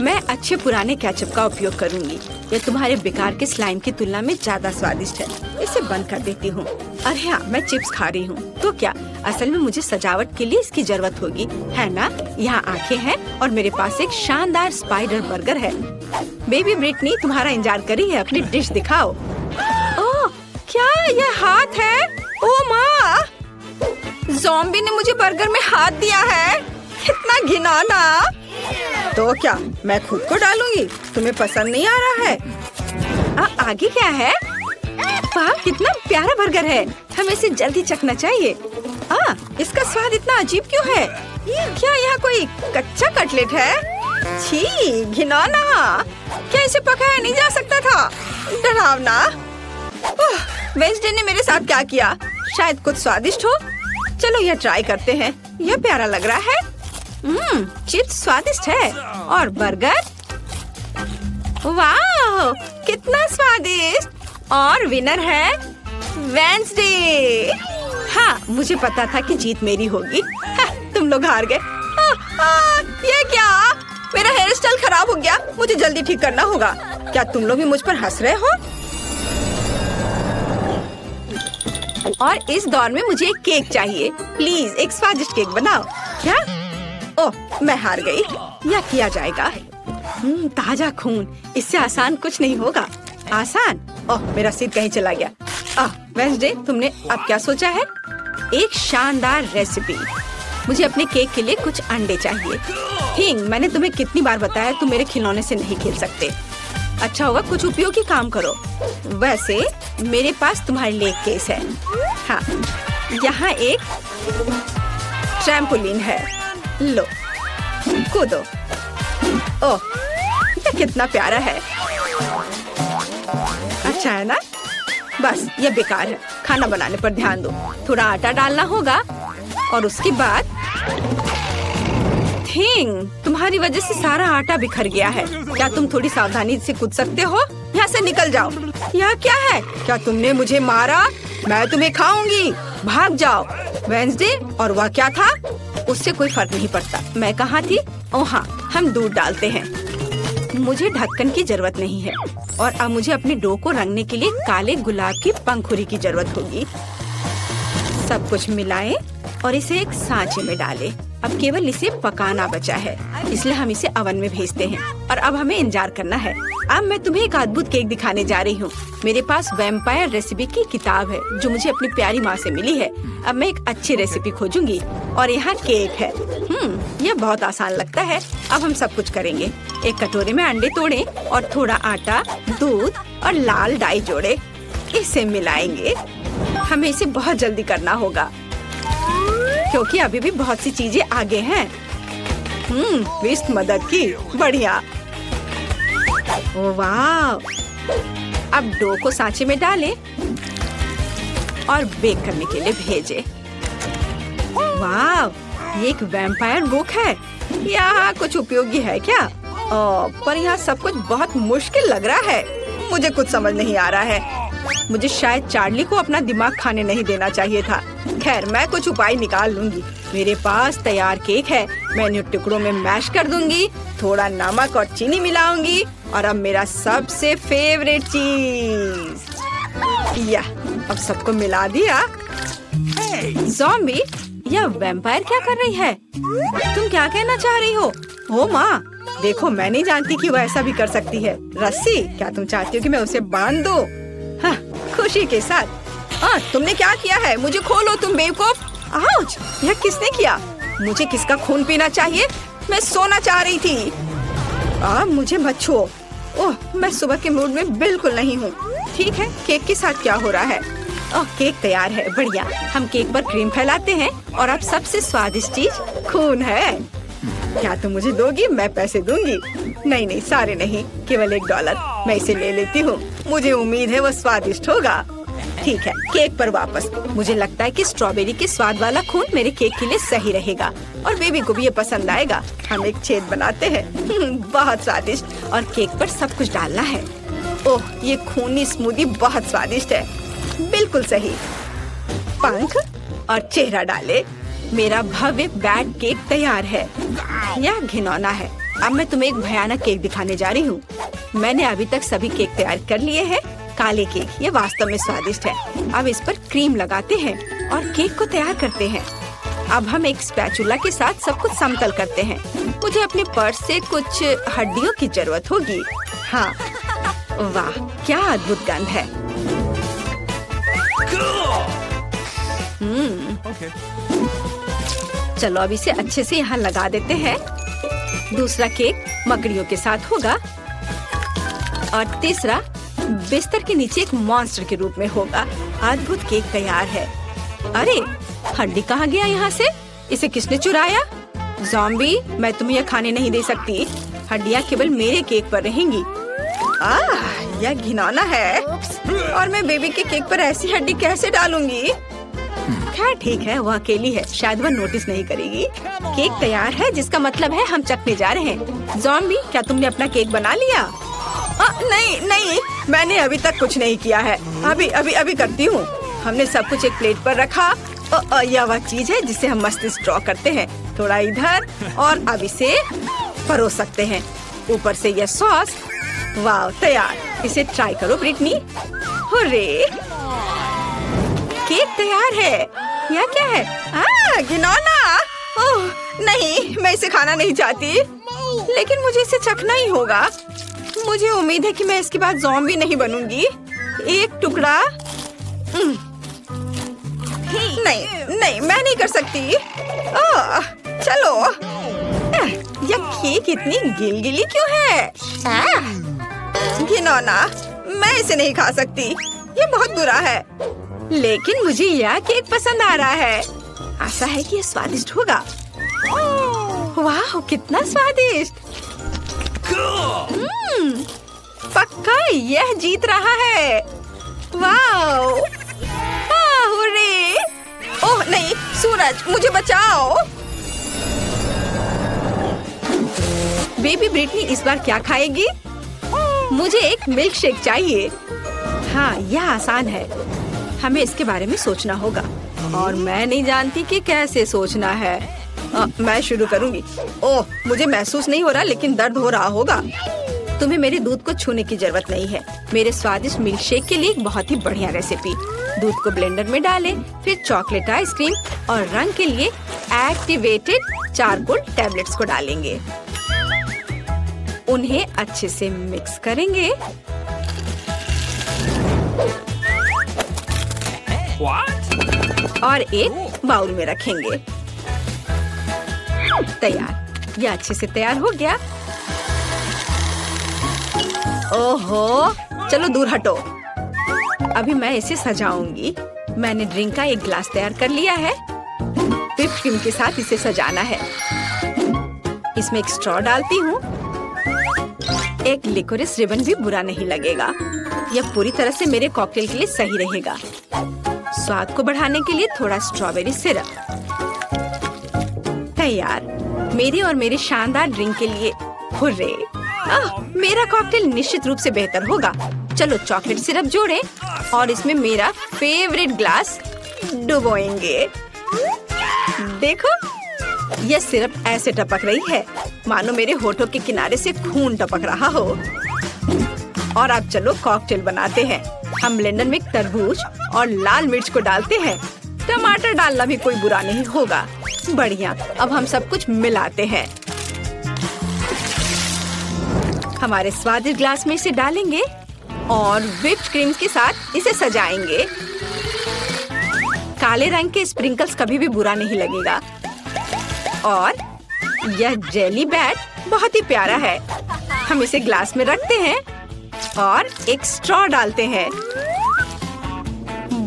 मैं अच्छे पुराने केचप का उपयोग करूँगी। यह तुम्हारे बेकार के स्लाइम की तुलना में ज्यादा स्वादिष्ट है। इसे बंद कर देती हूँ। अरे हाँ, मैं चिप्स खा रही हूँ। तो क्या, असल में मुझे सजावट के लिए इसकी जरूरत होगी, है ना? यहाँ आंखें हैं और मेरे पास एक शानदार स्पाइडर बर्गर है। बेबी ब्रिटनी तुम्हारा इंतजार कर रही है। अपनी डिश दिखाओ। ओह, क्या यह हाथ है? ओह माँ, ज़ॉम्बी ने मुझे बर्गर में हाथ दिया है। कितना घिनौना। तो क्या, मैं खुद को डालूंगी? तुम्हें पसंद नहीं आ रहा है? आगे क्या है? वाह, कितना प्यारा बर्गर है। हमें इसे जल्दी चखना चाहिए। इसका स्वाद इतना अजीब क्यों है? क्या यहाँ कोई कच्चा कटलेट है? छी, घिनौना। क्या इसे पकाया नहीं जा सकता था? डरावना। वेंसडे ने मेरे साथ क्या किया? शायद कुछ स्वादिष्ट हो। चलो यह ट्राई करते हैं। यह प्यारा लग रहा है। चिप्स स्वादिष्ट है। और बर्गर, वाह, कितना स्वादिष्ट। और विनर है वेंसडे। हाँ, मुझे पता था कि जीत मेरी होगी। तुम लोग हार गए। ये क्या? मेरा हेयर स्टाइल खराब हो गया। मुझे जल्दी ठीक करना होगा। क्या तुम लोग भी मुझ पर हंस रहे हो? और इस दौर में मुझे एक केक चाहिए। प्लीज एक स्वादिष्ट केक बनाओ। क्या? ओह, मैं हार गई। यह किया जाएगा। ताजा खून, इससे आसान कुछ नहीं होगा। आसान? ओह, मेरा सिर कहीं चला गया। वेंसडे, तुमने अब क्या सोचा है? एक शानदार रेसिपी। मुझे अपने केक के लिए कुछ अंडे चाहिए। थिंग, मैंने तुम्हें कितनी बार बताया तुम मेरे खिलौने से नहीं खेल सकते। अच्छा होगा कुछ उपयोगी काम करो। वैसे मेरे पास तुम्हारे लिए एक केस है। हाँ, यहाँ एक ट्रैम्पोलिन है। लो, कूदो। ओह, ये कितना प्यारा है। अच्छा है ना? बस ये बेकार है। खाना बनाने पर ध्यान दो। थोड़ा आटा डालना होगा और उसके बाद थिंग, तुम्हारी वजह से सारा आटा बिखर गया है। क्या तुम थोड़ी सावधानी से कूद सकते हो? यहाँ से निकल जाओ। यह क्या है? क्या तुमने मुझे मारा? मैं तुम्हें खाऊंगी। भाग जाओ। वेंसडे, और वह क्या था? उससे कोई फर्क नहीं पड़ता। मैं कहाँ थी? ओह हाँ, हम दूध डालते हैं। मुझे ढक्कन की जरूरत नहीं है। और अब मुझे अपने डो को रंगने के लिए काले गुलाब की पंखुड़ी की जरूरत होगी। सब कुछ मिलाएं और इसे एक सांचे में डालें। अब केवल इसे पकाना बचा है, इसलिए हम इसे ओवन में भेजते हैं और अब हमें इंतजार करना है। अब मैं तुम्हें एक अद्भुत केक दिखाने जा रही हूँ। मेरे पास वैम्पायर रेसिपी की किताब है जो मुझे अपनी प्यारी माँ से मिली है। अब मैं एक अच्छी रेसिपी खोजूंगी और यहाँ केक है। यह बहुत आसान लगता है। अब हम सब कुछ करेंगे। एक कटोरे में अंडे तोड़ें और थोड़ा आटा, दूध और लाल डाई जोड़े। इसे मिलाएंगे। हमें इसे बहुत जल्दी करना होगा क्योंकि अभी भी बहुत सी चीजें आगे हैं। विस्ट मदद की, बढ़िया। वाह! अब डो को सांचे में डालें और बेक करने के लिए भेजें। वाह! ये एक वैम्पायर बुक है। यहाँ कुछ उपयोगी है क्या? पर यहाँ सब कुछ बहुत मुश्किल लग रहा है। मुझे कुछ समझ नहीं आ रहा है। मुझे शायद चार्ली को अपना दिमाग खाने नहीं देना चाहिए था। खैर, मैं कुछ उपाय निकाल लूंगी। मेरे पास तैयार केक है। मैं इन्हें टुकड़ों में मैश कर दूंगी, थोड़ा नमक और चीनी मिलाऊंगी और अब मेरा सबसे फेवरेट चीज, अब सबको मिला दिया। ज़ॉम्बी, यह वैम्पायर क्या कर रही है? तुम क्या कहना चाह रही हो? ओ माँ, देखो, मैं नहीं जानती कि वो ऐसा भी कर सकती है। रस्सी, क्या तुम चाहती हो कि मैं उसे बांध दूं? हाँ, खुशी के साथ। तुमने क्या किया है? मुझे खोलो तुम बेवकूफ। आउच! यह किसने किया? मुझे किसका खून पीना चाहिए? मैं सोना चाह रही थी। मुझे मत छुओ। ओह, मैं सुबह के मूड में बिल्कुल नहीं हूँ। ठीक है, केक के साथ क्या हो रहा है? केक तैयार है, बढ़िया। हम केक पर क्रीम फैलाते हैं और अब सबसे स्वादिष्ट चीज खून है। क्या तुम मुझे दोगी? मैं पैसे दूंगी। नहीं, सारे नहीं, केवल $1। मैं इसे ले लेती हूँ। मुझे उम्मीद है वो स्वादिष्ट होगा। ठीक है, केक पर वापस। मुझे लगता है कि स्ट्रॉबेरी के स्वाद वाला खून मेरे केक के लिए सही रहेगा और बेबी को भी ये पसंद आएगा। हम एक छेद बनाते हैं। बहुत स्वादिष्ट। और केक पर सब कुछ डालना है। ओह, ये खूनी स्मूदी बहुत स्वादिष्ट है। बिल्कुल सही। पंख और चेहरा डाले। मेरा भव्य बैड केक तैयार है। यह घिनौना है। अब मैं तुम्हें एक भयानक केक दिखाने जा रही हूँ। मैंने अभी तक सभी केक तैयार कर लिए हैं। काले केक, ये वास्तव में स्वादिष्ट है। अब इस पर क्रीम लगाते हैं और केक को तैयार करते हैं। अब हम एक स्पैचुला के साथ सब कुछ समतल करते हैं। मुझे अपने पर्स से कुछ हड्डियों की जरूरत होगी। हाँ, वाह, क्या अद्भुत गंध है। चलो अब इसे अच्छे से यहाँ लगा देते हैं। दूसरा केक मकड़ियों के साथ होगा और तीसरा बिस्तर के नीचे एक मॉन्स्टर के रूप में होगा। अद्भुत केक तैयार है। अरे, हड्डी कहाँ गया यहाँ से? इसे किसने चुराया? ज़ॉम्बी, मैं तुम्हें यह खाने नहीं दे सकती। हड्डियाँ केवल मेरे केक पर रहेंगी। यह घिनौना है और मैं बेबी के केक पर ऐसी हड्डी कैसे डालूंगी? खैर ठीक है, वो अकेली है, शायद वह नोटिस नहीं करेगी। केक तैयार है, जिसका मतलब है हम चखने जा रहे हैं। ज़ॉम्बी, क्या तुमने अपना केक बना लिया? नहीं, मैंने अभी तक कुछ नहीं किया है। अभी करती हूँ। हमने सब कुछ एक प्लेट पर रखा। यह वह चीज है जिसे हम मस्तिष्क ड्रॉ करते हैं। थोड़ा इधर और अब इसे परोस सकते हैं। ऊपर से यह सॉस। वाह, तैयार। इसे ट्राई करो ब्रिटनी। हुर्रे, केक तैयार है। यह क्या है? घिनौना। ओह नहीं, मैं इसे खाना नहीं चाहती, लेकिन मुझे इसे चखना ही होगा। मुझे उम्मीद है कि मैं इसके बाद ज़ॉम्बी नहीं बनूंगी। एक टुकड़ा। नहीं, मैं नहीं कर सकती। चलो। यह केक इतनी गिलगिली क्यों है? घिनौना, मैं इसे नहीं खा सकती। ये बहुत बुरा है। लेकिन मुझे यह केक पसंद आ रहा है। आशा है कि यह स्वादिष्ट होगा। वाह, कितना स्वादिष्ट। पक्का यह जीत रहा है। वाह, हुर्रे। ओह नहीं, सूरज, मुझे बचाओ। बेबी ब्रिटनी इस बार क्या खाएगी? मुझे एक मिल्क शेक चाहिए। हाँ, यह आसान है। हमें इसके बारे में सोचना होगा और मैं नहीं जानती कि कैसे सोचना है। मैं शुरू करूंगी। ओह, मुझे महसूस नहीं हो रहा, लेकिन दर्द हो रहा होगा। तुम्हें मेरे दूध को छूने की जरूरत नहीं है। मेरे स्वादिष्ट मिल्क शेक के लिए एक बहुत ही बढ़िया रेसिपी। दूध को ब्लेंडर में डालें, फिर चॉकलेट आइसक्रीम और रंग के लिए एक्टिवेटेड चारकोल टैबलेट्स को डालेंगे। उन्हें अच्छे से मिक्स करेंगे। और एक बाउल में रखेंगे। तैयार। यह अच्छे से तैयार हो गया। ओहो, चलो दूर हटो। अभी मैं इसे सजाऊंगी। मैंने ड्रिंक का एक ग्लास तैयार कर लिया है। व्हिप क्रीम के साथ इसे सजाना है। इसमें एक स्ट्रॉ डालती हूँ। एक लिकोरिस रिबन भी बुरा नहीं लगेगा। यह पूरी तरह से मेरे कॉकटेल के लिए सही रहेगा। स्वाद को बढ़ाने के लिए थोड़ा स्ट्रॉबेरी सिरप। तैयार। मेरे और मेरे शानदार ड्रिंक के लिए हुर्रे। मेरा कॉकटेल निश्चित रूप से बेहतर होगा। चलो चॉकलेट सिरप जोड़ें और इसमें मेरा फेवरेट ग्लास डुबोएंगे। देखो, यह सिरप ऐसे टपक रही है मानो मेरे होठों के किनारे से खून टपक रहा हो। और अब चलो कॉकटेल बनाते हैं। हम ब्लेंडर में तरबूज और लाल मिर्च को डालते हैं। टमाटर डालना भी कोई बुरा नहीं होगा। बढ़िया। अब हम सब कुछ मिलाते हैं। हमारे स्वादिष्ट ग्लास में इसे डालेंगे और व्हिप्ड क्रीम के साथ इसे सजाएंगे। काले रंग के स्प्रिंकल्स कभी भी बुरा नहीं लगेगा। और यह जेली बैट बहुत ही प्यारा है। हम इसे ग्लास में रखते हैं और एक स्ट्रॉ डालते हैं।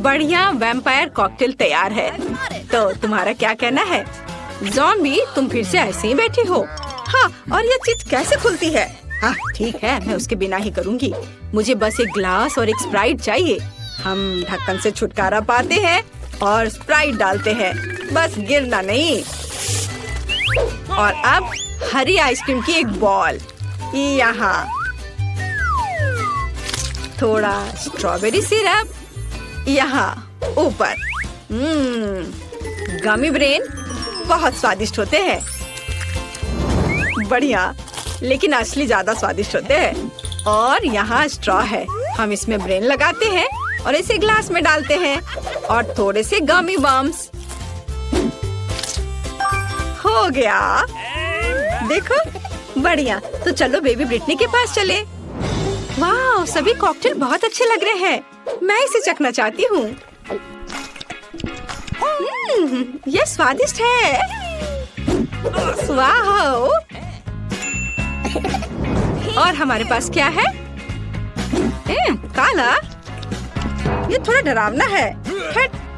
बढ़िया वैम्पायर कॉकटेल तैयार है। तो तुम्हारा क्या कहना है? ज़ॉम्बी, तुम फिर से ऐसे ही बैठी हो? हाँ, और यह चीज कैसे खुलती है? हाँ ठीक है, मैं उसके बिना ही करूँगी। मुझे बस एक ग्लास और एक स्प्राइट चाहिए। हम ढक्कन से छुटकारा पाते हैं और स्प्राइट डालते हैं। बस गिरना नहीं। और अब हरी आइसक्रीम की एक बॉल यहाँ। थोड़ा स्ट्रॉबेरी सिरप यहाँ ऊपर। गमी ब्रेन बहुत स्वादिष्ट होते हैं। बढ़िया, लेकिन असली ज्यादा स्वादिष्ट होते हैं। और यहाँ स्ट्रॉ है। हम इसमें ब्रेन लगाते हैं और इसे ग्लास में डालते हैं और थोड़े से गमी बम्स। हो गया। देखो, बढ़िया। तो चलो बेबी ब्रिटनी के पास चले। वाह, सभी कॉकटेल बहुत अच्छे लग रहे हैं। मैं इसे चखना चाहती हूँ। यह स्वादिष्ट है। वाह। और हमारे पास क्या है? काला। ये थोड़ा डरावना है।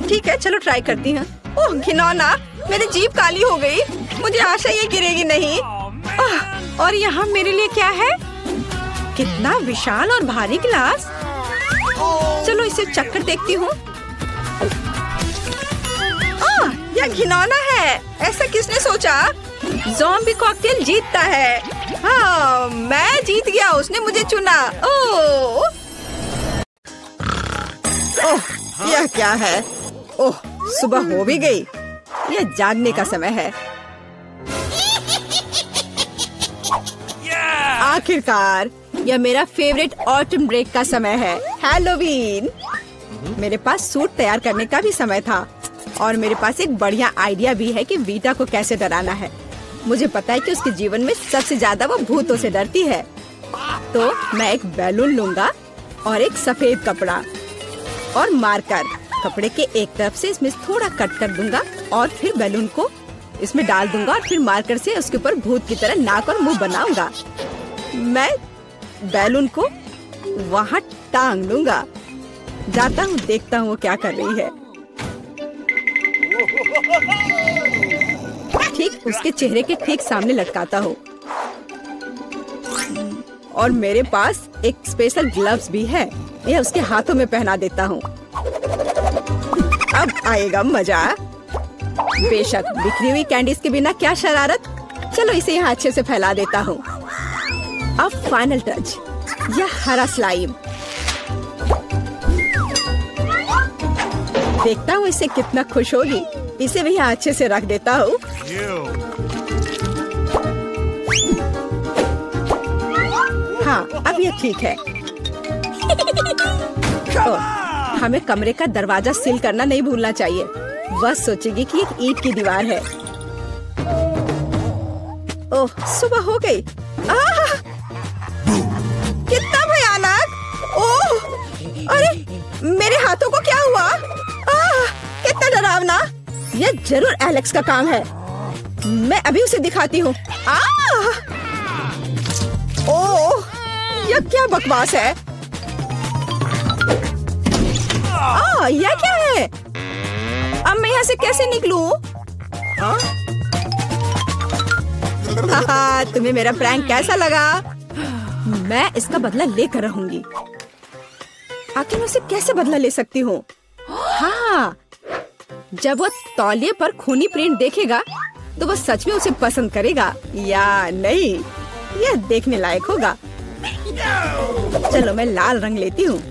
ठीक है, चलो ट्राई करती हूँ। ओह घिनौना, मेरी जीभ काली हो गई। मुझे आशा ये गिरेगी नहीं। और यहाँ मेरे लिए क्या है? कितना विशाल और भारी गिलास। चलो इसे चक्कर देखती हूँ। यह घिनौना है। ऐसा किसने सोचा? ज़ॉम्बी कॉकटेल जीतता है। हाँ, मैं जीत गया। उसने मुझे चुना। ओह, यह क्या है? ओह, सुबह हो भी गई। यह जागने का समय है। आखिरकार, यह मेरा फेवरेट ऑटम ब्रेक का समय है। हैलोवीन। मेरे पास सूट तैयार करने का भी समय था और मेरे पास एक बढ़िया आइडिया भी है कि वीटा को कैसे डराना है। मुझे पता है कि उसके जीवन में सबसे ज्यादा वो भूतों से डरती है। तो मैं एक बैलून लूंगा और एक सफेद कपड़ा और मार्कर। कपड़े के एक तरफ से इसमें थोड़ा कट कर दूंगा और फिर बैलून को इसमें डाल दूंगा और फिर मार्कर से उसके ऊपर भूत की तरह नाक और मुंह बनाऊंगा। मैं बैलून को वहाँ टांग दूंगा। जाता हूँ, देखता हूँ वो क्या कर रही है। ठीक उसके चेहरे के ठीक सामने लटकाता हूँ। और मेरे पास एक स्पेशल ग्लव्स भी है। यह उसके हाथों में पहना देता हूँ। अब आएगा मजा। बेशक बिखरी हुई कैंडीज के बिना क्या शरारत। चलो इसे यहाँ अच्छे से फैला देता हूँ। अब फाइनल टच, यह हरा स्लाइम। देखता हूँ इसे कितना खुश होगी। इसे भी यहाँ अच्छे से रख देता हूँ। हाँ, अब ये ठीक है। हमें कमरे का दरवाजा सील करना नहीं भूलना चाहिए। वह सोचेगी कि एक ईंट की दीवार है। ओह, सुबह हो गई। कितना भयानक! ओह, अरे मेरे हाथों को क्या हुआ? कितना डरावना! यह जरूर एलेक्स का काम है। मैं अभी उसे दिखाती हूँ। ओह, यह क्या बकवास है? यह क्या है? अब मैं यहाँ से कैसे निकलूं? तुम्हें मेरा प्रैंक कैसा लगा? मैं इसका बदला लेकर रहूंगी। आखिर मैं उसे कैसे बदला ले सकती हूँ? हाँ, जब वो तौलिए पर खूनी प्रिंट देखेगा तो वो सच में उसे पसंद करेगा या नहीं, यह देखने लायक होगा। चलो मैं लाल रंग लेती हूँ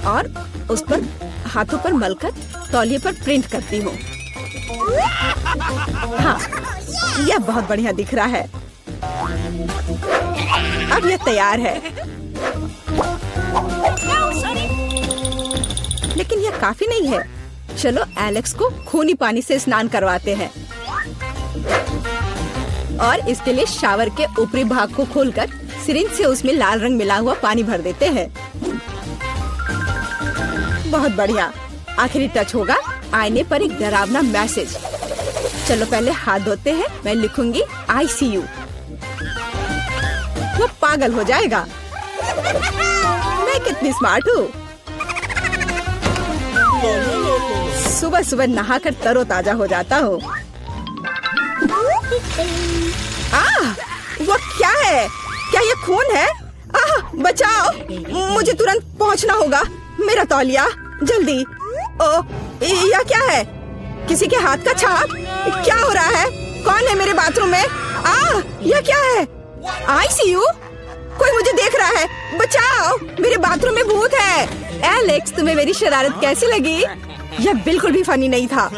और उस पर हाथों पर मलकर तौलिए पर प्रिंट करती हूँ। हाँ, यह बहुत बढ़िया दिख रहा है। अब यह तैयार है। लेकिन यह काफी नहीं है। चलो एलेक्स को खूनी पानी से स्नान करवाते हैं और इसके लिए शावर के ऊपरी भाग को खोलकर सिरिंज से उसमें लाल रंग मिला हुआ पानी भर देते हैं। बहुत बढ़िया। आखिरी टच होगा आईने पर एक डरावना मैसेज। चलो पहले हाथ धोते हैं। मैं लिखूंगी ICU। वो पागल हो जाएगा। मैं कितनी स्मार्ट हूँ। सुबह सुबह नहाकर तरोताजा हो जाता हूँ। वो क्या है? क्या ये खून है? बचाओ, मुझे तुरंत पहुँचना होगा। मेरा तौलिया, जल्दी। यह क्या है? किसी के हाथ का छाप? क्या हो रहा है? कौन है मेरे बाथरूम में? यह क्या है? ICU? कोई मुझे देख रहा है। बचाओ, मेरे बाथरूम में भूत है। एलेक्स, तुम्हें मेरी शरारत कैसी लगी? यह बिल्कुल भी फनी नहीं था।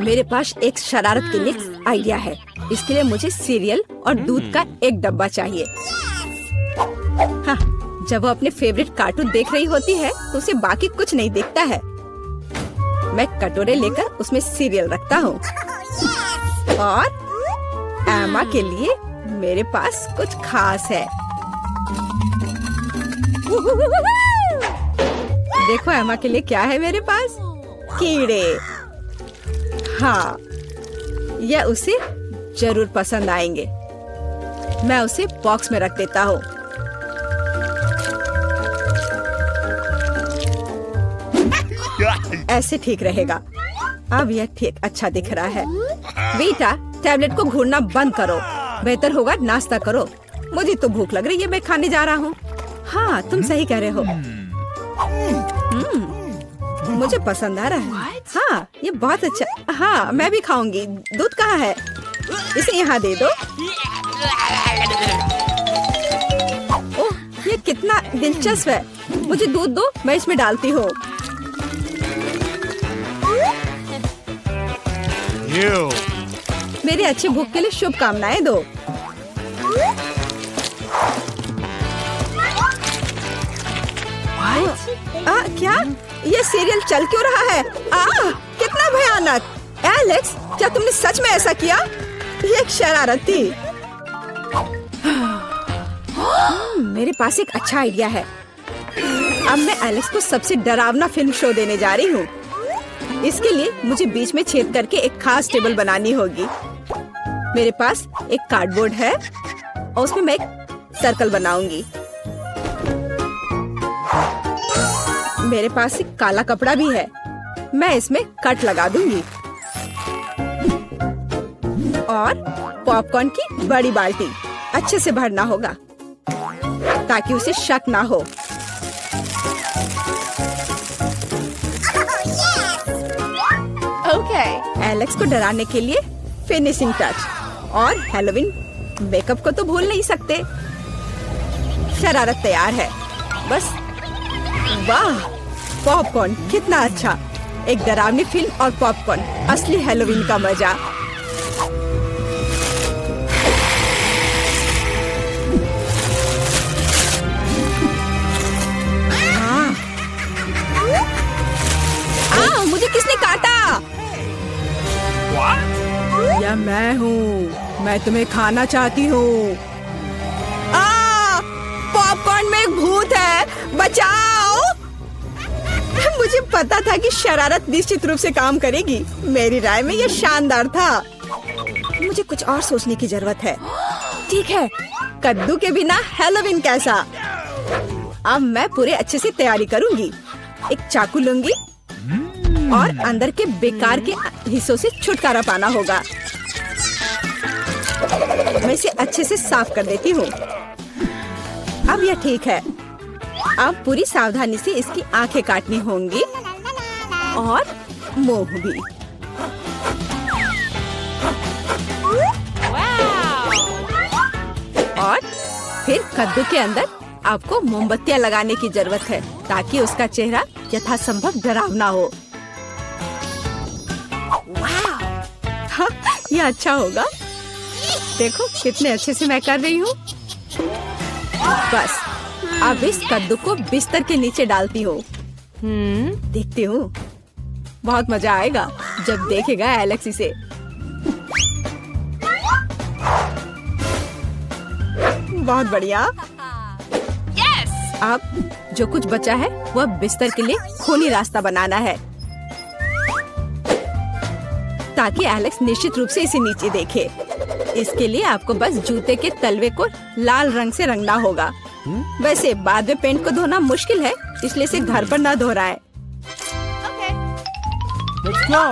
मेरे पास एक शरारत के लिए आइडिया है। इसके लिए मुझे सीरियल और दूध का एक डब्बा चाहिए। हाँ, जब वो अपने फेवरेट कार्टून देख रही होती है तो उसे बाकी कुछ नहीं दिखता है। मैं कटोरे लेकर उसमें सीरियल रखता हूँ और एमा के लिए मेरे पास कुछ खास है। देखो एमा के लिए क्या है मेरे पास? कीड़े। हाँ, यह उसे जरूर पसंद आएंगे। मैं उसे बॉक्स में रख देता हूँ। ऐसे ठीक रहेगा। अब यह ठीक अच्छा दिख रहा है। बेटा, टैबलेट को घूरना बंद करो। बेहतर होगा नाश्ता करो। मुझे तो भूख लग रही है। मैं खाने जा रहा हूँ। हाँ, तुम सही कह रहे हो। मुझे पसंद आ रहा है। हाँ, ये बहुत अच्छा। हाँ, मैं भी खाऊंगी। दूध कहाँ है? इसे यहाँ दे दो। ओह, ये कितना दिलचस्प है। मुझे दूध दो, मैं इसमें डालती हूँ। मेरे अच्छे भूख के लिए शुभकामनाएं दो। क्या? ये सीरियल चल क्यों रहा है? कितना भयानक! एलेक्स, क्या तुमने सच में ऐसा किया? ये एक शरारत थी। मेरे पास एक अच्छा आइडिया है। अब मैं एलेक्स को सबसे डरावना फिल्म शो देने जा रही हूँ। इसके लिए मुझे बीच में छेद करके एक खास टेबल बनानी होगी। मेरे पास एक कार्डबोर्ड है और उसमें मैं एक सर्कल बनाऊंगी। मेरे पास एक काला कपड़ा भी है। मैं इसमें कट लगा दूंगी और पॉपकॉर्न की बड़ी बाल्टी अच्छे से भरना होगा ताकि उसे शक ना हो। एलेक्स को डराने के लिए फिनिशिंग टच और हैलोवीन मेकअप को तो भूल नहीं सकते। शरारत तैयार है। बस वाह, पॉपकॉर्न कितना अच्छा। एक डरावनी फिल्म और पॉपकॉर्न, असली हैलोवीन का मजा। मैं तुम्हें खाना चाहती हूँ। पॉपकॉर्न में एक भूत है, बचाओ। मुझे पता था कि शरारत निश्चित रूप से काम करेगी। मेरी राय में यह शानदार था। मुझे कुछ और सोचने की जरूरत है। ठीक है, कद्दू के बिना हैलोवीन कैसा? अब मैं पूरे अच्छे से तैयारी करूंगी। एक चाकू लूंगी और अंदर के बेकार के हिस्सों से छुटकारा पाना होगा। मैं इसे अच्छे से साफ कर देती हूँ। अब यह ठीक है। अब पूरी सावधानी से इसकी आंखें काटनी होंगी और मुंह भी। और फिर कद्दू के अंदर आपको मोमबत्तियां लगाने की जरूरत है ताकि उसका चेहरा यथासंभव डरावना हो। हाँ, यह अच्छा होगा। देखो कितने अच्छे से मैं कर रही हूँ। बस अब इस कद्दू को बिस्तर के नीचे डालती हूँ। देखती हूँ, बहुत मजा आएगा जब देखेगा एलेक्स इसे। बहुत बढ़िया। अब जो कुछ बचा है वह बिस्तर के लिए खूनी रास्ता बनाना है ताकि एलेक्स निश्चित रूप से इसे नीचे देखे। इसके लिए आपको बस जूते के तलवे को लाल रंग से रंगना होगा। वैसे बाद में पेंट को धोना मुश्किल है, इसलिए इसे घर पर ना दोहराएं। Let's go.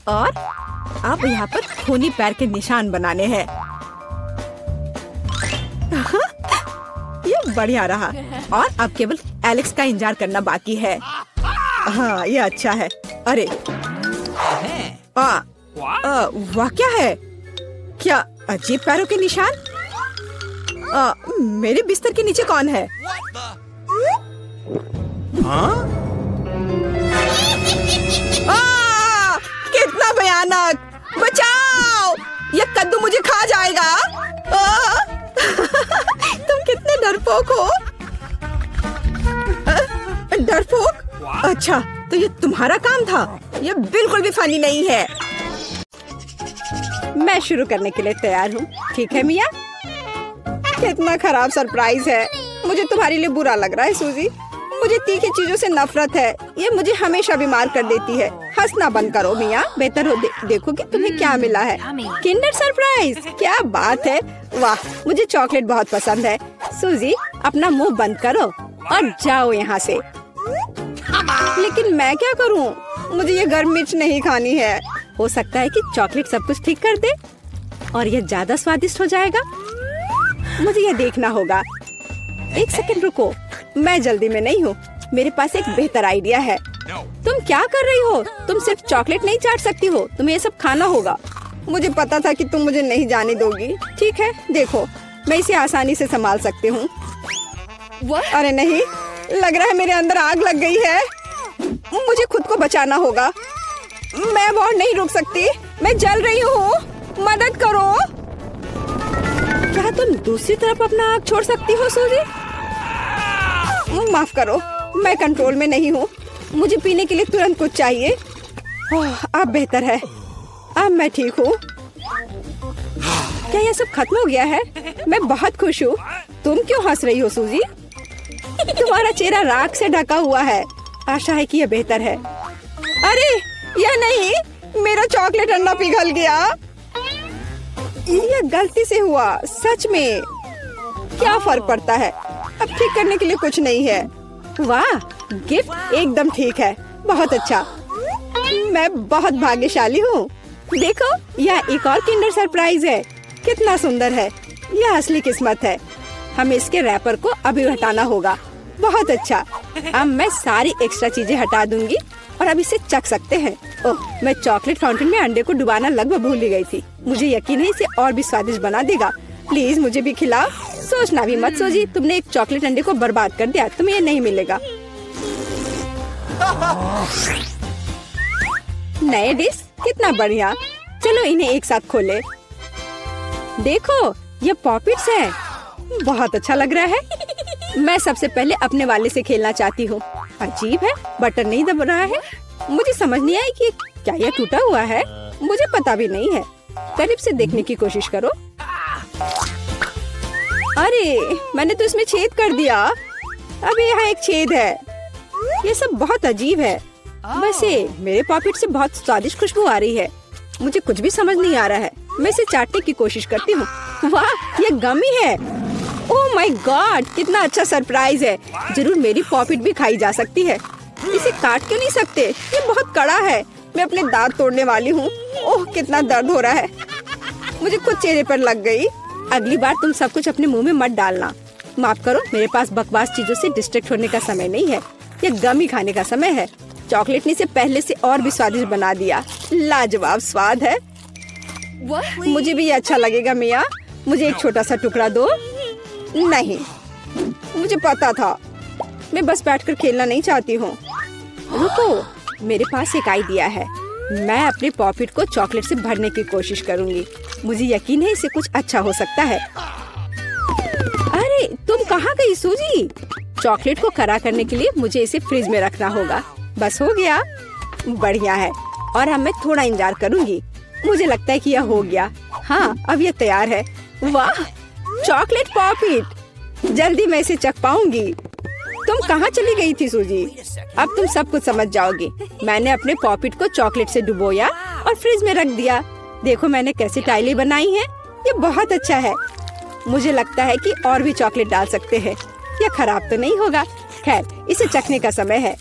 और अब यहाँ पर खूनी पैर के निशान बनाने हैं। ये बढ़िया रहा। और अब केवल एलेक्स का इंतजार करना बाकी है। हाँ, ये अच्छा है। अरे वाह, क्या है? क्या अजीब पैरों के निशान? मेरे बिस्तर के नीचे कौन है? कितना भयानक! बचाओ! यह कद्दू मुझे खा जाएगा। तुम कितने डरपोक हो। डरपोक? अच्छा, तो ये तुम्हारा काम था। ये बिल्कुल भी फनी नहीं है। मैं शुरू करने के लिए तैयार हूँ। ठीक है मिया? कितना खराब सरप्राइज है। मुझे तुम्हारे लिए बुरा लग रहा है सूजी। मुझे तीखी चीजों से नफरत है। ये मुझे हमेशा बीमार कर देती है। हंसना बंद करो मिया। बेहतर हो देखो कि तुम्हें क्या मिला है। किंडर सरप्राइज, क्या बात है। वाह, मुझे चॉकलेट बहुत पसंद है। सूजी, अपना मुंह बंद करो और जाओ यहाँ से। लेकिन मैं क्या करूँ? मुझे ये गर्म मिर्च नहीं खानी है। हो सकता है कि चॉकलेट सब कुछ ठीक कर दे और यह ज्यादा स्वादिष्ट हो जाएगा। मुझे यह देखना होगा। एक सेकंड रुको, मैं जल्दी में नहीं हूँ। मेरे पास एक बेहतर आइडिया है। तुम क्या कर रही हो? तुम सिर्फ चॉकलेट नहीं चाट सकती हो, तुम्हें ये सब खाना होगा। मुझे पता था कि तुम मुझे नहीं जाने दोगी। ठीक है, देखो, मैं इसे आसानी से संभाल सकती हूँ। अरे नहीं, लग रहा है मेरे अंदर आग लग गई है। मुझे खुद को बचाना होगा। मैं और नहीं रुक सकती। मैं जल रही हूँ, मदद करो। क्या तुम दूसरी तरफ अपना आग छोड़ सकती हो सूजी? माफ करो, मैं कंट्रोल में नहीं हूँ। मुझे पीने के लिए तुरंत कुछ चाहिए। अब बेहतर है। अब मैं ठीक हूँ। क्या यह सब खत्म हो गया है? मैं बहुत खुश हूँ। तुम क्यों हंस रही हो सूजी? तुम्हारा चेहरा राख से ढका हुआ है। आशा है कि यह बेहतर है। अरे यह नहीं, मेरा चॉकलेट अंडा पिघल गया। यह गलती से हुआ। सच में क्या फर्क पड़ता है? अब ठीक करने के लिए कुछ नहीं है। वाह, गिफ्ट एकदम ठीक है। बहुत अच्छा। मैं बहुत भाग्यशाली हूँ। देखो, यह एक और किंडर सरप्राइज है। कितना सुंदर है। यह असली किस्मत है। हमें इसके रैपर को अभी हटाना होगा। बहुत अच्छा। अब मैं सारी एक्स्ट्रा चीजें हटा दूंगी और अब इसे चख सकते हैं। ओह, मैं चॉकलेट फाउंटेन में अंडे को डुबाना लगभग भूल ही गई थी। मुझे यकीन है इसे और भी स्वादिष्ट बना देगा। प्लीज मुझे भी खिलाओ। सोचना भी मत सोची, तुमने एक चॉकलेट अंडे को बर्बाद कर दिया। तुम्हें ये नहीं मिलेगा। नए डिश, कितना बढ़िया। चलो इन्हें एक साथ खोले। देखो, ये पॉपिट्स हैं। बहुत अच्छा लग रहा है। मैं सबसे पहले अपने वाले से खेलना चाहती हूँ। अजीब है, बटन नहीं दब रहा है। मुझे समझ नहीं आई कि क्या यह टूटा हुआ है। मुझे पता भी नहीं है। करीब से देखने की कोशिश करो। अरे मैंने तो इसमें छेद कर दिया। अभी यहाँ एक छेद है। ये सब बहुत अजीब है। वैसे मेरे पॉकेट से बहुत स्वादिष्ट खुशबू आ रही है। मुझे कुछ भी समझ नहीं आ रहा है। मैं इसे चाटने की कोशिश करती हूँ। वाह, ये गमी है। ओह माय गॉड, कितना अच्छा सरप्राइज है। जरूर मेरी पॉकेट भी खाई जा सकती है। इसे काट क्यों नहीं सकते? ये बहुत कड़ा है। मैं अपने दांत तोड़ने वाली हूँ। ओह, कितना दर्द हो रहा है। मुझे खुद चेहरे पर लग गई। अगली बार तुम सब कुछ अपने मुंह में मत डालना। माफ करो, मेरे पास बकवास चीजों से डिस्ट्रैक्ट होने का समय नहीं है। ये गमी खाने का समय है। चॉकलेट ने इसे पहले से और भी स्वादिष्ट बना दिया। लाजवाब स्वाद है। मुझे भी ये अच्छा लगेगा मिया। मुझे एक छोटा सा टुकड़ा दो। नहीं, मुझे पता था। मैं बस बैठकर खेलना नहीं चाहती हूँ। रुको, मेरे पास एक आइडिया है। मैं अपने पॉकेट को चॉकलेट से भरने की कोशिश करूंगी। मुझे यकीन है इसे कुछ अच्छा हो सकता है। अरे तुम कहाँ गई सूजी? चॉकलेट को कड़ा करने के लिए मुझे इसे फ्रिज में रखना होगा। बस हो गया। बढ़िया है। और अब मैं थोड़ा इंतजार करूंगी। मुझे लगता है कि यह हो गया। हाँ, अब यह तैयार है। वाह, चॉकलेट पॉकेट। जल्दी मैं इसे चख पाऊंगी। तुम कहाँ चली गई थी सूजी? अब तुम सब कुछ समझ जाओगी। मैंने अपने पॉकेट को चॉकलेट से डुबोया और फ्रिज में रख दिया। देखो मैंने कैसे टाइलें बनाई हैं। ये बहुत अच्छा है। मुझे लगता है कि और भी चॉकलेट डाल सकते हैं। यह खराब तो नहीं होगा। खैर, इसे चखने का समय है।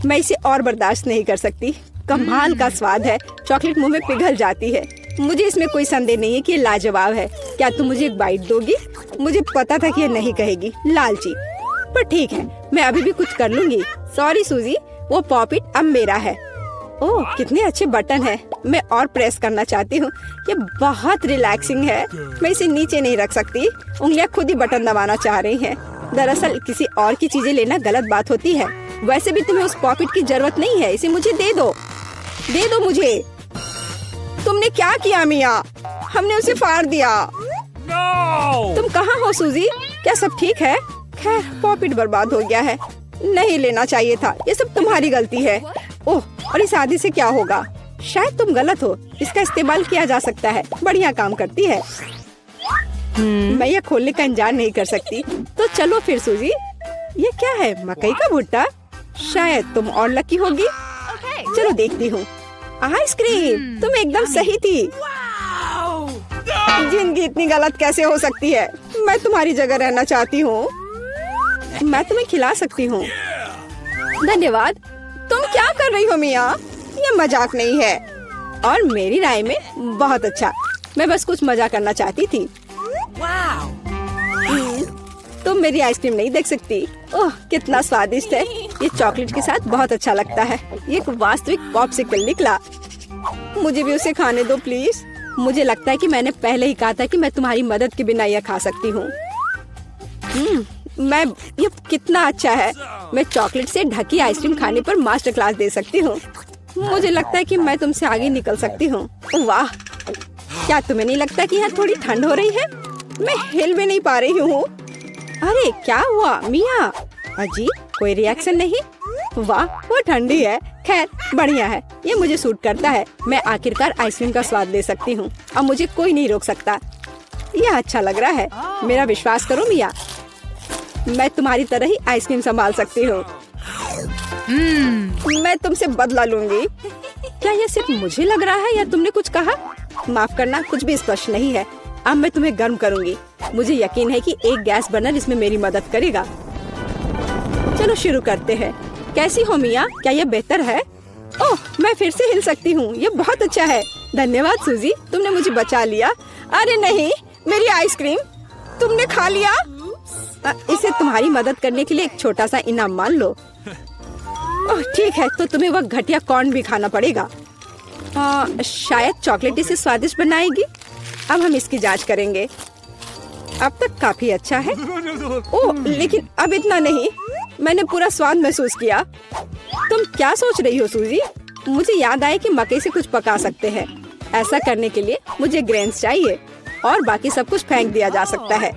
मैं इसे और बर्दाश्त नहीं कर सकती। कमाल का स्वाद है। चॉकलेट मुंह में पिघल जाती है। मुझे इसमें कोई संदेह नहीं है कि ये लाजवाब है। क्या तुम मुझे एक बाइट दोगी? मुझे पता था कि ये नहीं कहेगी, लालची। पर ठीक है, मैं अभी भी कुछ कर लूंगी। सॉरी सूजी, वो पॉकेट अब मेरा है। ओह, कितने अच्छे बटन है। मैं और प्रेस करना चाहती हूँ। ये बहुत रिलैक्सिंग है। मैं इसे नीचे नहीं रख सकती। उंगलियां खुद ही बटन दबाना चाह रही हैं। दरअसल किसी और की चीजें लेना गलत बात होती है। वैसे भी तुम्हें उस पॉकेट की जरूरत नहीं है। इसे मुझे दे दो। दे दो मुझे। तुमने क्या किया मिया? हमने उसे फाड़ दिया। No! तुम कहाँ हो सूजी? क्या सब ठीक है? खैर, पॉकेट बर्बाद हो गया है। नहीं लेना चाहिए था। ये सब तुम्हारी गलती है। ओह, और इस आदि से क्या होगा? शायद तुम गलत हो। इसका इस्तेमाल किया जा सकता है। बढ़िया काम करती है। मैं यह खोलने का इंतजार नहीं कर सकती। तो चलो फिर सूजी। ये क्या है? मकई का भुट्टा? शायद तुम और लकी होगी। चलो देखती हूँ। आइसक्रीम। तुम एकदम सही थी। जिंदगी इतनी गलत कैसे हो सकती है? मैं तुम्हारी जगह रहना चाहती हूँ। मैं तुम्हें खिला सकती हूँ। धन्यवाद। तुम क्या कर रही हो मिया? ये मजाक नहीं है। और मेरी राय में बहुत अच्छा। मैं बस कुछ मजा करना चाहती थी। तुम मेरी आइसक्रीम नहीं देख सकती। ओह, कितना स्वादिष्ट है। ये चॉकलेट के साथ बहुत अच्छा लगता है। ये एक वास्तविक पॉप्सिकल निकला। मुझे भी उसे खाने दो प्लीज। मुझे लगता है कि मैंने पहले ही कहा था कि मैं तुम्हारी मदद के बिना यह खा सकती हूँ। ये कितना अच्छा है। मैं चॉकलेट से ढकी आइसक्रीम खाने पर मास्टर क्लास दे सकती हूँ। मुझे लगता है कि मैं तुमसे आगे निकल सकती हूँ। वाह, क्या तुम्हें नहीं लगता कि यहाँ थोड़ी ठंड हो रही है? मैं हिल भी नहीं पा रही हूँ। अरे क्या हुआ मिया? अजी, कोई रिएक्शन नहीं? वाह, वो ठंडी है। खैर, बढ़िया है। ये मुझे सूट करता है। मैं आखिरकार आइसक्रीम का स्वाद ले सकती हूँ। अब मुझे कोई नहीं रोक सकता। यह अच्छा लग रहा है। मेरा विश्वास करो मिया, मैं तुम्हारी तरह ही आइसक्रीम संभाल सकती हूँ। मैं तुमसे बदला लूंगी। क्या यह सिर्फ मुझे लग रहा है या तुमने कुछ कहा? माफ करना, कुछ भी स्पष्ट नहीं है। अब मैं तुम्हें गर्म करूंगी। मुझे यकीन है कि एक गैस बर्नर इसमें मेरी मदद करेगा। चलो शुरू करते हैं। कैसी हो मिया? क्या यह बेहतर है? ओह, मैं फिर से हिल सकती हूँ। ये बहुत अच्छा है। धन्यवाद सूजी, तुमने मुझे बचा लिया। अरे नहीं, मेरी आइसक्रीम तुमने खा लिया। इसे तुम्हारी मदद करने के लिए एक छोटा सा इनाम मान लो। ओह ठीक है, तो तुम्हें वह घटिया कॉर्न भी खाना पड़ेगा। शायद चॉकलेट इसे स्वादिष्ट बनाएगी। अब हम इसकी जांच करेंगे। अब तक काफी अच्छा है। ओह, लेकिन अब इतना नहीं। मैंने पूरा स्वाद महसूस किया। तुम क्या सोच रही हो सूजी? मुझे याद आया कि मकई से कुछ पका सकते हैं। ऐसा करने के लिए मुझे ग्रेन्स चाहिए और बाकी सब कुछ फेंक दिया जा सकता है।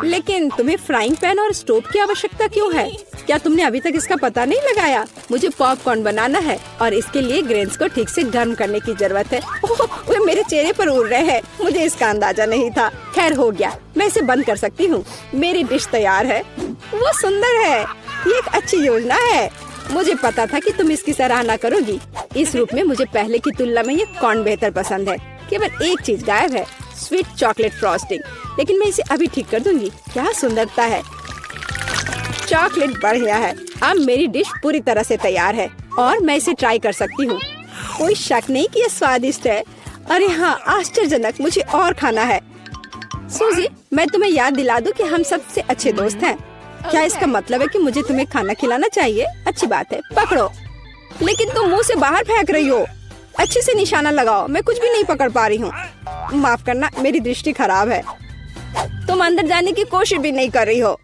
लेकिन तुम्हें फ्राइंग पैन और स्टोव की आवश्यकता क्यों है? क्या तुमने अभी तक इसका पता नहीं लगाया? मुझे पॉपकॉर्न बनाना है और इसके लिए ग्रेन्स को ठीक से गर्म करने की जरूरत है। ओह, मेरे चेहरे पर उड़ रहे हैं। मुझे इसका अंदाजा नहीं था। खैर हो गया, मैं इसे बंद कर सकती हूँ। मेरी डिश तैयार है। वो सुंदर है। ये एक अच्छी योजना है। मुझे पता था कि तुम इसकी सराहना करोगी। इस रूप में मुझे पहले की तुलना में ये कॉर्न बेहतर पसंद है। केवल एक चीज गायब है, स्वीट चॉकलेट फ्रॉस्टिंग। लेकिन मैं इसे अभी ठीक कर दूंगी। क्या सुंदरता है। चॉकलेट बढ़िया है। अब मेरी डिश पूरी तरह से तैयार है और मैं इसे ट्राई कर सकती हूँ। कोई शक नहीं कि ये स्वादिष्ट है। अरे हाँ, आश्चर्यजनक। मुझे और खाना है। सूजी, मैं तुम्हें याद दिला दूं कि हम सबसे अच्छे दोस्त हैं। क्या इसका मतलब है कि मुझे तुम्हें खाना खिलाना चाहिए? अच्छी बात है, पकड़ो। लेकिन तुम मुंह से बाहर फेंक रही हो। अच्छे से निशाना लगाओ। मैं कुछ भी नहीं पकड़ पा रही हूँ। माफ करना, मेरी दृष्टि खराब है। तुम अंदर जाने की कोशिश भी नहीं कर रही हो।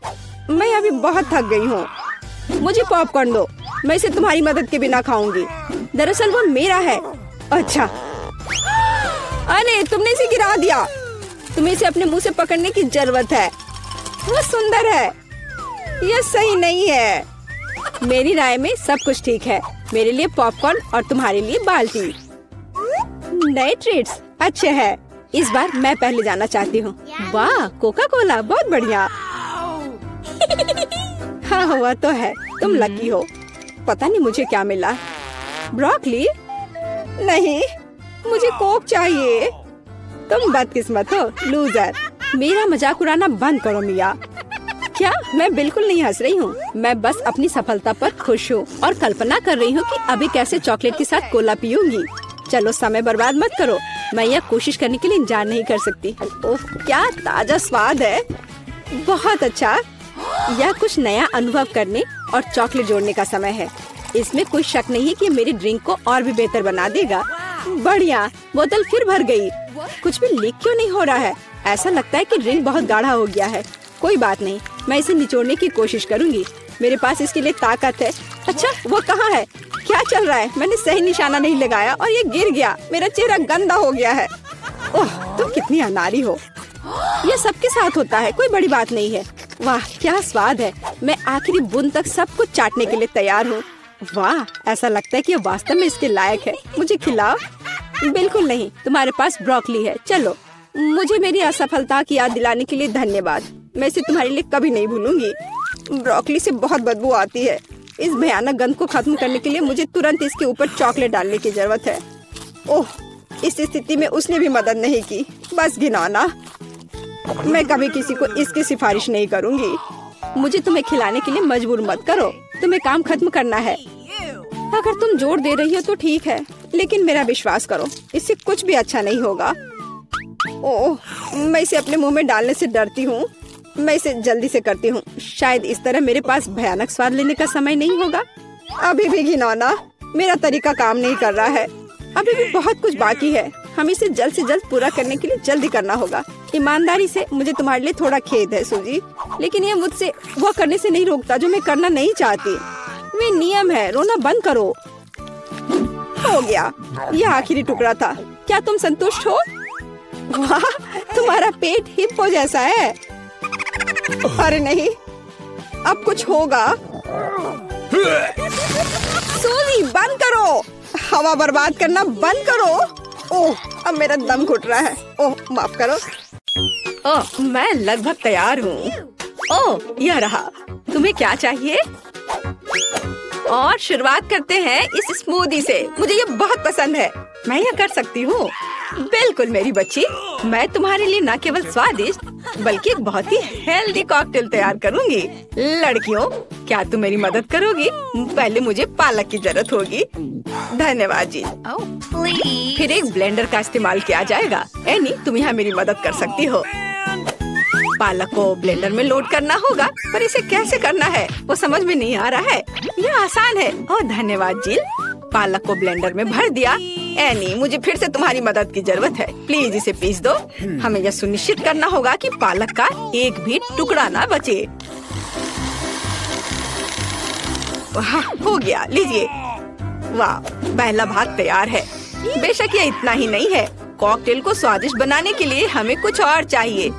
मैं अभी बहुत थक गई हूँ। मुझे पॉपकॉर्न दो। मैं इसे तुम्हारी मदद के बिना खाऊंगी। दरअसल वो मेरा है। अच्छा, अरे तुमने इसे गिरा दिया। तुम्हें इसे अपने मुंह से पकड़ने की जरूरत है। वो सुंदर है। यह सही नहीं है। मेरी राय में सब कुछ ठीक है। मेरे लिए पॉपकॉर्न और तुम्हारे लिए बाल्टी। नए ट्रीट्स अच्छे हैं। इस बार मैं पहले जाना चाहती हूँ। वाह, कोका कोला, बहुत बढ़िया। हाँ हुआ तो है। तुम लकी हो। पता नहीं मुझे क्या मिला। ब्रोकली? नहीं, मुझे कोक चाहिए। तुम बदकिस्मत हो, लूजर। मेरा मजाक उड़ाना बंद करो मिया। क्या? मैं बिल्कुल नहीं हंस रही हूँ। मैं बस अपनी सफलता पर खुश हूँ और कल्पना कर रही हूँ कि अभी कैसे चॉकलेट के साथ कोला पीऊंगी। चलो समय बर्बाद मत करो। मैं यह कोशिश करने के लिए इंतजार नहीं कर सकती। ओह, क्या ताजा स्वाद है। बहुत अच्छा। यह कुछ नया अनुभव करने और चॉकलेट जोड़ने का समय है। इसमें कोई शक नहीं है कि मेरी ड्रिंक को और भी बेहतर बना देगा। बढ़िया। बोतल फिर भर गई। कुछ भी लीक क्यों नहीं हो रहा है? ऐसा लगता है कि ड्रिंक बहुत गाढ़ा हो गया है। कोई बात नहीं, मैं इसे निचोड़ने की कोशिश करूंगी। मेरे पास इसके लिए ताकत है। अच्छा, वो कहाँ है? क्या चल रहा है? मैंने सही निशाना नहीं लगाया और ये गिर गया। मेरा चेहरा गंदा हो गया है। ओह, तुम कितनी अनाड़ी हो। ये सबके साथ होता है, कोई बड़ी बात नहीं है। वाह, क्या स्वाद है। मैं आखिरी बूंद तक सब कुछ चाटने के लिए तैयार हूँ। वाह, ऐसा लगता है कि ये वास्तव में इसके लायक है। मुझे खिलाओ। बिल्कुल नहीं, तुम्हारे पास ब्रोकली है। चलो। मुझे मेरी असफलता की याद दिलाने के लिए धन्यवाद। मैं इसे तुम्हारे लिए कभी नहीं भूलूंगी। ब्रोकली से बहुत बदबू आती है। इस भयानक गंध को खत्म करने के लिए मुझे तुरंत इसके ऊपर चॉकलेट डालने की जरूरत है। ओह, इस स्थिति में उसने भी मदद नहीं की। बस घिनौना। मैं कभी किसी को इसकी सिफारिश नहीं करूंगी। मुझे तुम्हें खिलाने के लिए मजबूर मत करो। तुम्हें काम खत्म करना है। अगर तुम जोर दे रही हो तो ठीक है, लेकिन मेरा विश्वास करो, इससे कुछ भी अच्छा नहीं होगा। ओह, मैं इसे अपने मुंह में डालने से डरती हूँ। मैं इसे जल्दी से करती हूँ। शायद इस तरह मेरे पास भयानक स्वाद लेने का समय नहीं होगा। अभी भी घिनौना। मेरा तरीका काम नहीं कर रहा है। अभी भी बहुत कुछ बाकी है। हमें इसे जल्द से जल्द पूरा करने के लिए जल्दी करना होगा। ईमानदारी से मुझे तुम्हारे लिए थोड़ा खेद है सूजी, लेकिन ये मुझसे वो करने से नहीं रोकता जो मैं करना नहीं चाहती। वे नियम है। रोना बंद करो। हो गया। यह आखिरी टुकड़ा था। क्या तुम संतुष्ट हो? वाह, तुम्हारा पेट हिप्पो जैसा है। अरे नहीं, अब कुछ होगा। सूजी, बंद करो। हवा बर्बाद करना बंद करो। ओह, अब मेरा दम घुट रहा है। ओह, माफ करो। ओह, मैं लगभग तैयार हूँ। ओह, यह रहा। तुम्हें क्या चाहिए? और शुरुआत करते हैं इस स्मूदी से। मुझे ये बहुत पसंद है। मैं यह कर सकती हूँ। बिल्कुल मेरी बच्ची। मैं तुम्हारे लिए न केवल स्वादिष्ट बल्कि एक बहुत ही हेल्दी कॉकटेल तैयार करूँगी। लड़कियों, क्या तुम मेरी मदद करोगी? पहले मुझे पालक की जरूरत होगी। धन्यवाद जी। फिर एक ब्लेंडर का इस्तेमाल किया जाएगा। एनी, तुम यहाँ मेरी मदद कर सकती हो। पालक को ब्लेंडर में लोड करना होगा, पर इसे कैसे करना है वो समझ में नहीं आ रहा है। यह आसान है। ओह, धन्यवाद जिल। पालक को ब्लेंडर में भर दिया। एनी, मुझे फिर से तुम्हारी मदद की जरूरत है। प्लीज इसे पीस दो। हमें यह सुनिश्चित करना होगा कि पालक का एक भी टुकड़ा ना बचे। वाह, हो गया। लीजिए। वाह, पहला भाग तैयार है। बेशक यह इतना ही नहीं है। कॉकटेल को स्वादिष्ट बनाने के लिए हमें कुछ और चाहिए,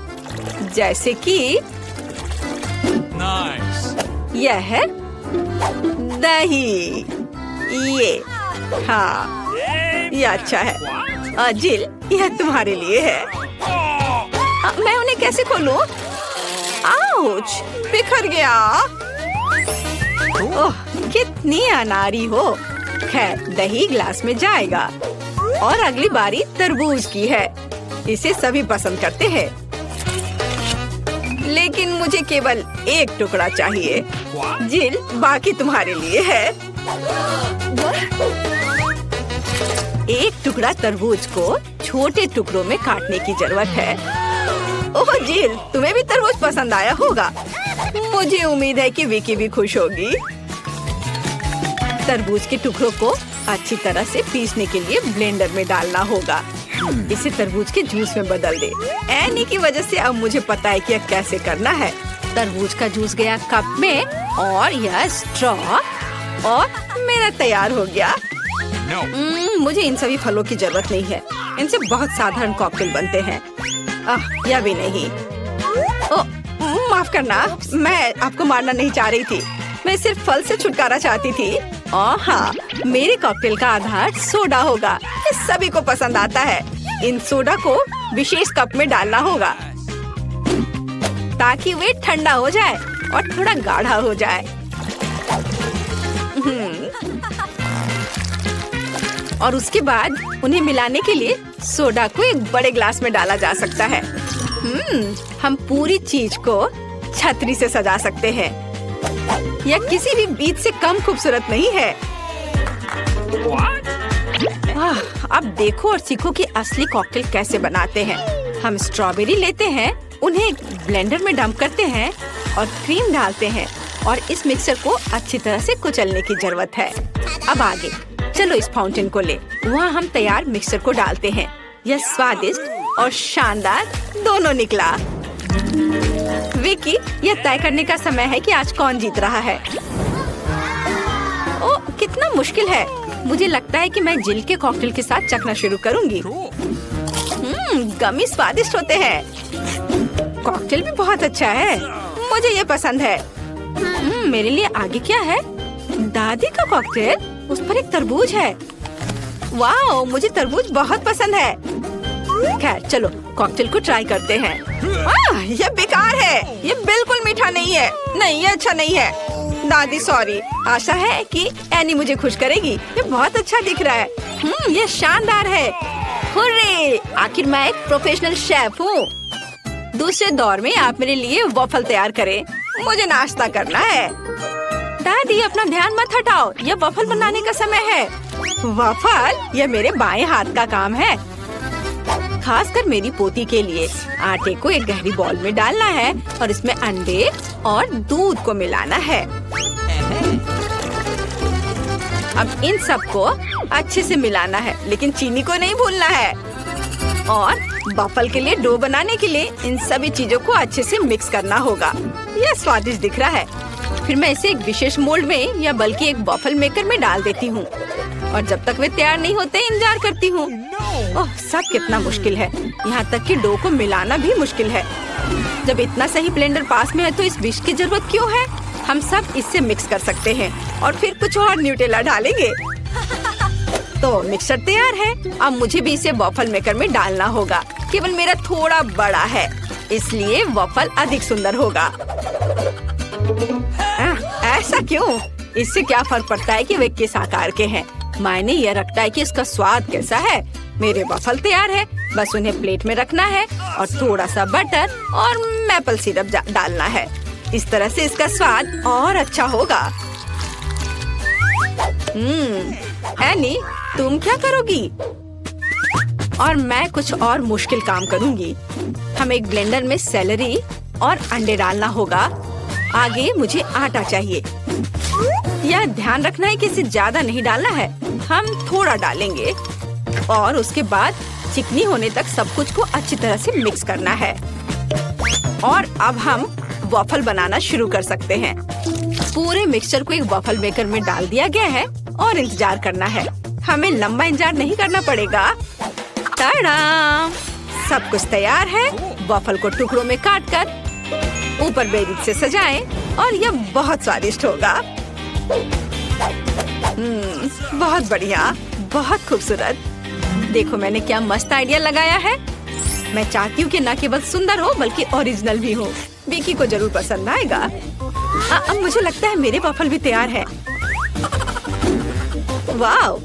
जैसे कि यह है दही। ये हाँ, ये अच्छा है। जिल, यह तुम्हारे लिए है। मैं उन्हें कैसे खोलूं? आउच! बिखर गया। ओह, कितनी अनारी हो। खैर, दही ग्लास में जाएगा। और अगली बारी तरबूज की है। इसे सभी पसंद करते हैं, लेकिन मुझे केवल एक टुकड़ा चाहिए। जिल, बाकी तुम्हारे लिए है। एक टुकड़ा तरबूज को छोटे टुकड़ों में काटने की जरूरत है। ओह जिल, तुम्हें भी तरबूज पसंद आया होगा। मुझे उम्मीद है कि विकी भी खुश होगी। तरबूज के टुकड़ों को अच्छी तरह से पीसने के लिए ब्लेंडर में डालना होगा। इसे तरबूज के जूस में बदल दे। एनी की वजह से अब मुझे पता है कि यह कैसे करना है। तरबूज का जूस गया कप में और यह स्ट्रॉ और मेरा तैयार हो गया। मुझे इन सभी फलों की जरूरत नहीं है। इनसे बहुत साधारण कॉकटेल बनते हैं। यह भी नहीं। माफ करना, मैं आपको मारना नहीं चाह रही थी। मैं सिर्फ फल से छुटकारा चाहती थी। हाँ, मेरे कॉकटेल का आधार सोडा होगा। ये सभी को पसंद आता है। इन सोडा को विशेष कप में डालना होगा ताकि वे ठंडा हो जाए और थोड़ा गाढ़ा हो जाए। और उसके बाद उन्हें मिलाने के लिए सोडा को एक बड़े ग्लास में डाला जा सकता है। हम पूरी चीज को छतरी से सजा सकते हैं। यह किसी भी बीज से कम खूबसूरत नहीं है। अब देखो और सीखो कि असली कॉकटेल कैसे बनाते हैं। हम स्ट्रॉबेरी लेते हैं, उन्हें ब्लेंडर में डंप करते हैं और क्रीम डालते हैं और इस मिक्सर को अच्छी तरह से कुचलने की जरूरत है। अब आगे चलो इस फाउंटेन को ले। वहाँ हम तैयार मिक्सर को डालते हैं। यह स्वादिष्ट और शानदार दोनों निकला। विकी, यह तय करने का समय है कि आज कौन जीत रहा है। ओह, कितना मुश्किल है। मुझे लगता है कि मैं जिल के कॉकटेल के साथ चखना शुरू करूंगी। गमी स्वादिष्ट होते हैं। कॉकटेल भी बहुत अच्छा है। मुझे ये पसंद है। मेरे लिए आगे क्या है? दादी का कॉकटेल, उस पर एक तरबूज है। वाह, मुझे तरबूज बहुत पसंद है। खैर चलो कॉकटेल को ट्राई करते हैं। ये बेकार है। ये बिल्कुल मीठा नहीं है। नहीं, ये अच्छा नहीं है। दादी सॉरी। आशा है कि एनी मुझे खुश करेगी। ये बहुत अच्छा दिख रहा है। ये शानदार है। हुर्रे! आखिर मैं एक प्रोफेशनल शेफ हूँ। दूसरे दौर में आप मेरे लिए वॉफल तैयार करें। मुझे नाश्ता करना है। दादी, अपना ध्यान मत हटाओ। यह वॉफल बनाने का समय है। वॉफल? यह मेरे बाएं हाथ का काम है, खासकर मेरी पोती के लिए। आटे को एक गहरी बॉल में डालना है और इसमें अंडे और दूध को मिलाना है। अब इन सबको अच्छे से मिलाना है, लेकिन चीनी को नहीं भूलना है। और वॉफल के लिए डो बनाने के लिए इन सभी चीजों को अच्छे से मिक्स करना होगा। यह स्वादिष्ट दिख रहा है। फिर मैं इसे एक विशेष मोल्ड में या बल्कि एक वॉफल मेकर में डाल देती हूँ और जब तक वे तैयार नहीं होते इंतजार करती हूँ। ओह, सब कितना मुश्किल है। यहाँ तक कि डो को मिलाना भी मुश्किल है। जब इतना सही ब्लेंडर पास में है तो इस विश की जरूरत क्यों है? हम सब इससे मिक्स कर सकते हैं और फिर कुछ और न्यूटेला डालेंगे। तो मिक्सर तैयार है। अब मुझे भी इसे वॉफल मेकर में डालना होगा। केवल मेरा थोड़ा बड़ा है, इसलिए वॉफल अधिक सुंदर होगा। ऐसा क्यों? इससे क्या फर्क पड़ता है कि वे किस आकार के हैं? मायने यह रखता है कि इसका स्वाद कैसा है। मेरे वॉफल तैयार है, बस उन्हें प्लेट में रखना है और थोड़ा सा बटर और मैपल सिरप डालना है। इस तरह से इसका स्वाद और अच्छा होगा। एनी, तुम क्या करोगी? और मैं कुछ और मुश्किल काम करूंगी। हम एक ब्लेंडर में सेलरी और अंडे डालना होगा। आगे मुझे आटा चाहिए। यह ध्यान रखना है कि इसे ज्यादा नहीं डालना है। हम थोड़ा डालेंगे और उसके बाद चिकनी होने तक सब कुछ को अच्छी तरह से मिक्स करना है। और अब हम वॉफल बनाना शुरू कर सकते हैं। पूरे मिक्सचर को एक वॉफल मेकर में डाल दिया गया है और इंतजार करना है। हमें लंबा इंतजार नहीं करना पड़ेगा। टाडा! सब कुछ तैयार है। वॉफल को टुकड़ों में काटकर ऊपर बेरीज से सजाएं और यह बहुत स्वादिष्ट होगा। बहुत बढ़िया, बहुत खूबसूरत। देखो मैंने क्या मस्त आइडिया लगाया है। मैं चाहती हूँ कि न केवल सुंदर हो बल्कि ओरिजिनल भी हो। विकी को जरूर पसंद आएगा। अब मुझे लगता है मेरे वॉफल भी तैयार है। वाओ!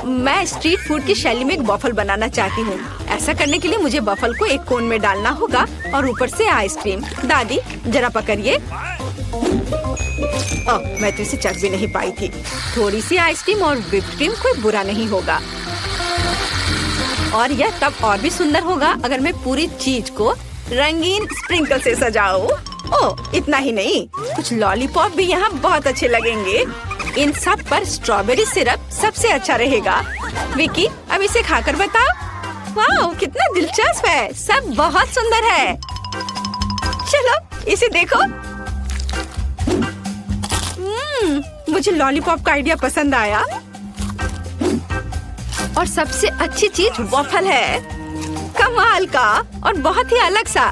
मैं स्ट्रीट फूड की शैली में एक वॉफल बनाना चाहती हूँ। ऐसा करने के लिए मुझे वॉफल को एक कोन में डालना होगा और ऊपर से आइसक्रीम। दादी जरा पकड़िए। मैं तो इसे चख भी नहीं पाई थी। थोड़ी सी आइसक्रीम और व्हिप्ड क्रीम कोई बुरा नहीं होगा। और यह तब और भी सुंदर होगा अगर मैं पूरी चीज को रंगीन स्प्रिंकल से सजाऊं। ओह, इतना ही नहीं, कुछ लॉलीपॉप भी यहाँ बहुत अच्छे लगेंगे। इन सब पर स्ट्रॉबेरी सिरप सबसे अच्छा रहेगा। विकी, अब इसे खाकर बताओ। वाह, कितना दिलचस्प है। सब बहुत सुंदर है। चलो इसे देखो। मुझे लॉलीपॉप का आइडिया पसंद आया। और सबसे अच्छी चीज वॉफल है। कमाल का और बहुत ही अलग सा।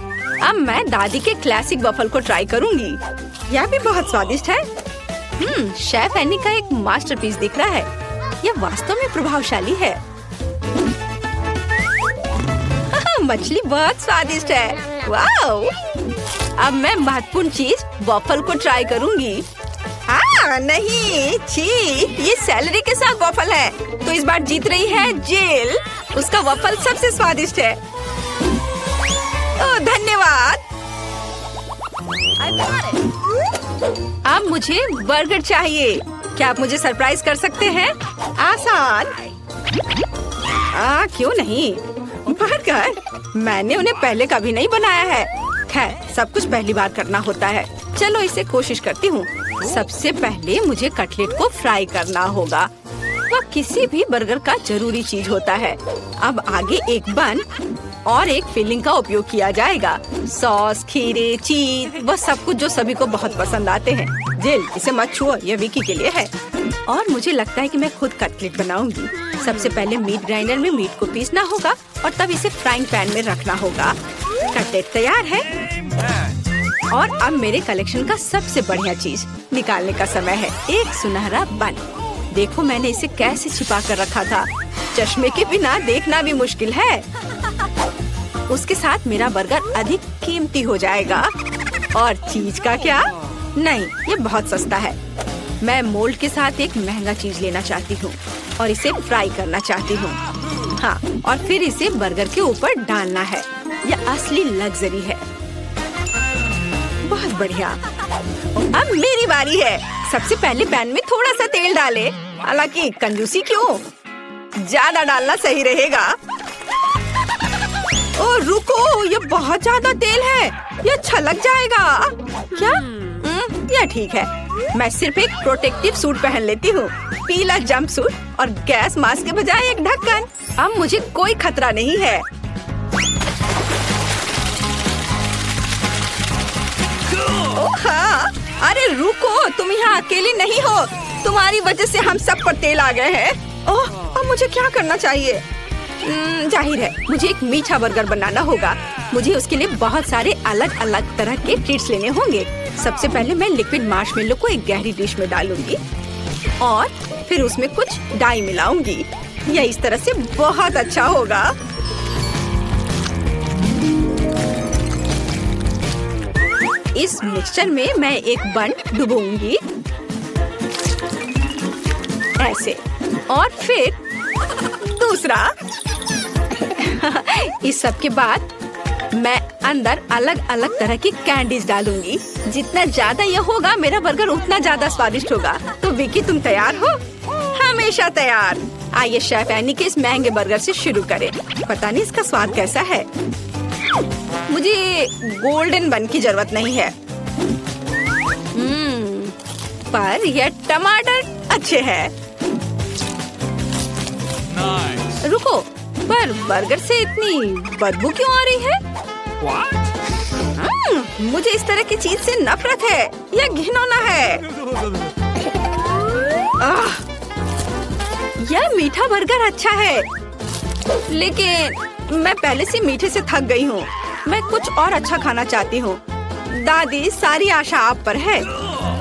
अब मैं दादी के क्लासिक वॉफल को ट्राई करूंगी। यह भी बहुत स्वादिष्ट है। शेफ एनी का एक मास्टरपीस दिख रहा है। यह वास्तव में प्रभावशाली है। मछली बहुत स्वादिष्ट है। वाओ! अब मैं महत्वपूर्ण चीज वॉफल को ट्राई करूंगी। नहीं, छी, ये सैलरी के साथ वॉफल है। तो इस बार जीत रही है जेल। उसका वॉफल सबसे स्वादिष्ट है। ओह, धन्यवाद। अब मुझे बर्गर चाहिए। क्या आप मुझे सरप्राइज कर सकते हैं? आसान। क्यों नहीं? बर्गर? मैंने उन्हें पहले कभी नहीं बनाया है। खैर, सब कुछ पहली बार करना होता है। चलो इसे कोशिश करती हूँ। सबसे पहले मुझे कटलेट को फ्राई करना होगा। वह किसी भी बर्गर का जरूरी चीज होता है। अब आगे एक बन और एक फिलिंग का उपयोग किया जाएगा। सॉस, खीरे, चीज, वह सब कुछ जो सभी को बहुत पसंद आते हैं। जिल, इसे मत छुओ, यह विकी के लिए है। और मुझे लगता है कि मैं खुद कटलेट बनाऊंगी। सबसे पहले मीट ग्राइंडर में मीट को पीसना होगा और तब इसे फ्राइंग पैन में रखना होगा। कटलेट तैयार है। और अब मेरे कलेक्शन का सबसे बढ़िया चीज निकालने का समय है। एक सुनहरा बन। देखो मैंने इसे कैसे छिपा कर रखा था। चश्मे के बिना देखना भी मुश्किल है। उसके साथ मेरा बर्गर अधिक कीमती हो जाएगा। और चीज का क्या? नहीं, ये बहुत सस्ता है। मैं मोल्ड के साथ एक महंगा चीज लेना चाहती हूँ और इसे फ्राई करना चाहती हूँ। हाँ, और फिर इसे बर्गर के ऊपर डालना है। यह असली लग्जरी है। बहुत बढ़िया। अब मेरी बारी है। सबसे पहले पैन में थोड़ा सा तेल डाले। हालांकि कंजूसी क्यों? ज्यादा डालना सही रहेगा। ओह रुको, ये बहुत ज्यादा तेल है। ये छलक जाएगा। क्या? यह ठीक है। मैं सिर्फ एक प्रोटेक्टिव सूट पहन लेती हूँ। पीला जंप सूट और गैस मास्क के बजाय एक ढक्कन। अब मुझे कोई खतरा नहीं है। ओह हाँ, अरे रुको, तुम यहाँ अकेली नहीं हो। तुम्हारी वजह से हम सब पर तेल आ गए हैं। ओह, अब मुझे क्या करना चाहिए? जाहिर है मुझे एक मीठा बर्गर बनाना होगा। मुझे उसके लिए बहुत सारे अलग अलग तरह के ट्रीट्स लेने होंगे। सबसे पहले मैं लिक्विड मार्शमेलो को एक गहरी डिश में डालूंगी और फिर उसमें कुछ डाई मिलाऊंगी। यह इस तरह से बहुत अच्छा होगा। इस मिक्सचर में मैं एक बन डुबोऊंगी ऐसे, और फिर दूसरा। इस सब के बाद मैं अंदर अलग अलग तरह की कैंडीज डालूंगी। जितना ज्यादा यह होगा मेरा बर्गर उतना ज्यादा स्वादिष्ट होगा। तो विकी, तुम तैयार हो? हमेशा तैयार। आइए शेफ एनी के इस महंगे बर्गर से शुरू करें। पता नहीं इसका स्वाद कैसा है। मुझे गोल्डन बन की जरूरत नहीं है। पर यह टमाटर अच्छे हैं। रुको, पर बर्गर से इतनी बदबू क्यों आ रही है? मुझे इस तरह की चीज से नफरत है। यह घिनौना है। यह मीठा बर्गर अच्छा है, लेकिन मैं पहले से मीठे से थक गई हूँ। मैं कुछ और अच्छा खाना चाहती हूँ। दादी, सारी आशा आप पर है।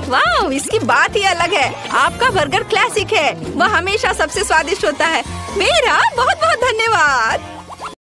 वाह, इसकी बात ही अलग है। आपका बर्गर क्लासिक है, वह हमेशा सबसे स्वादिष्ट होता है। मेरा बहुत बहुत धन्यवाद।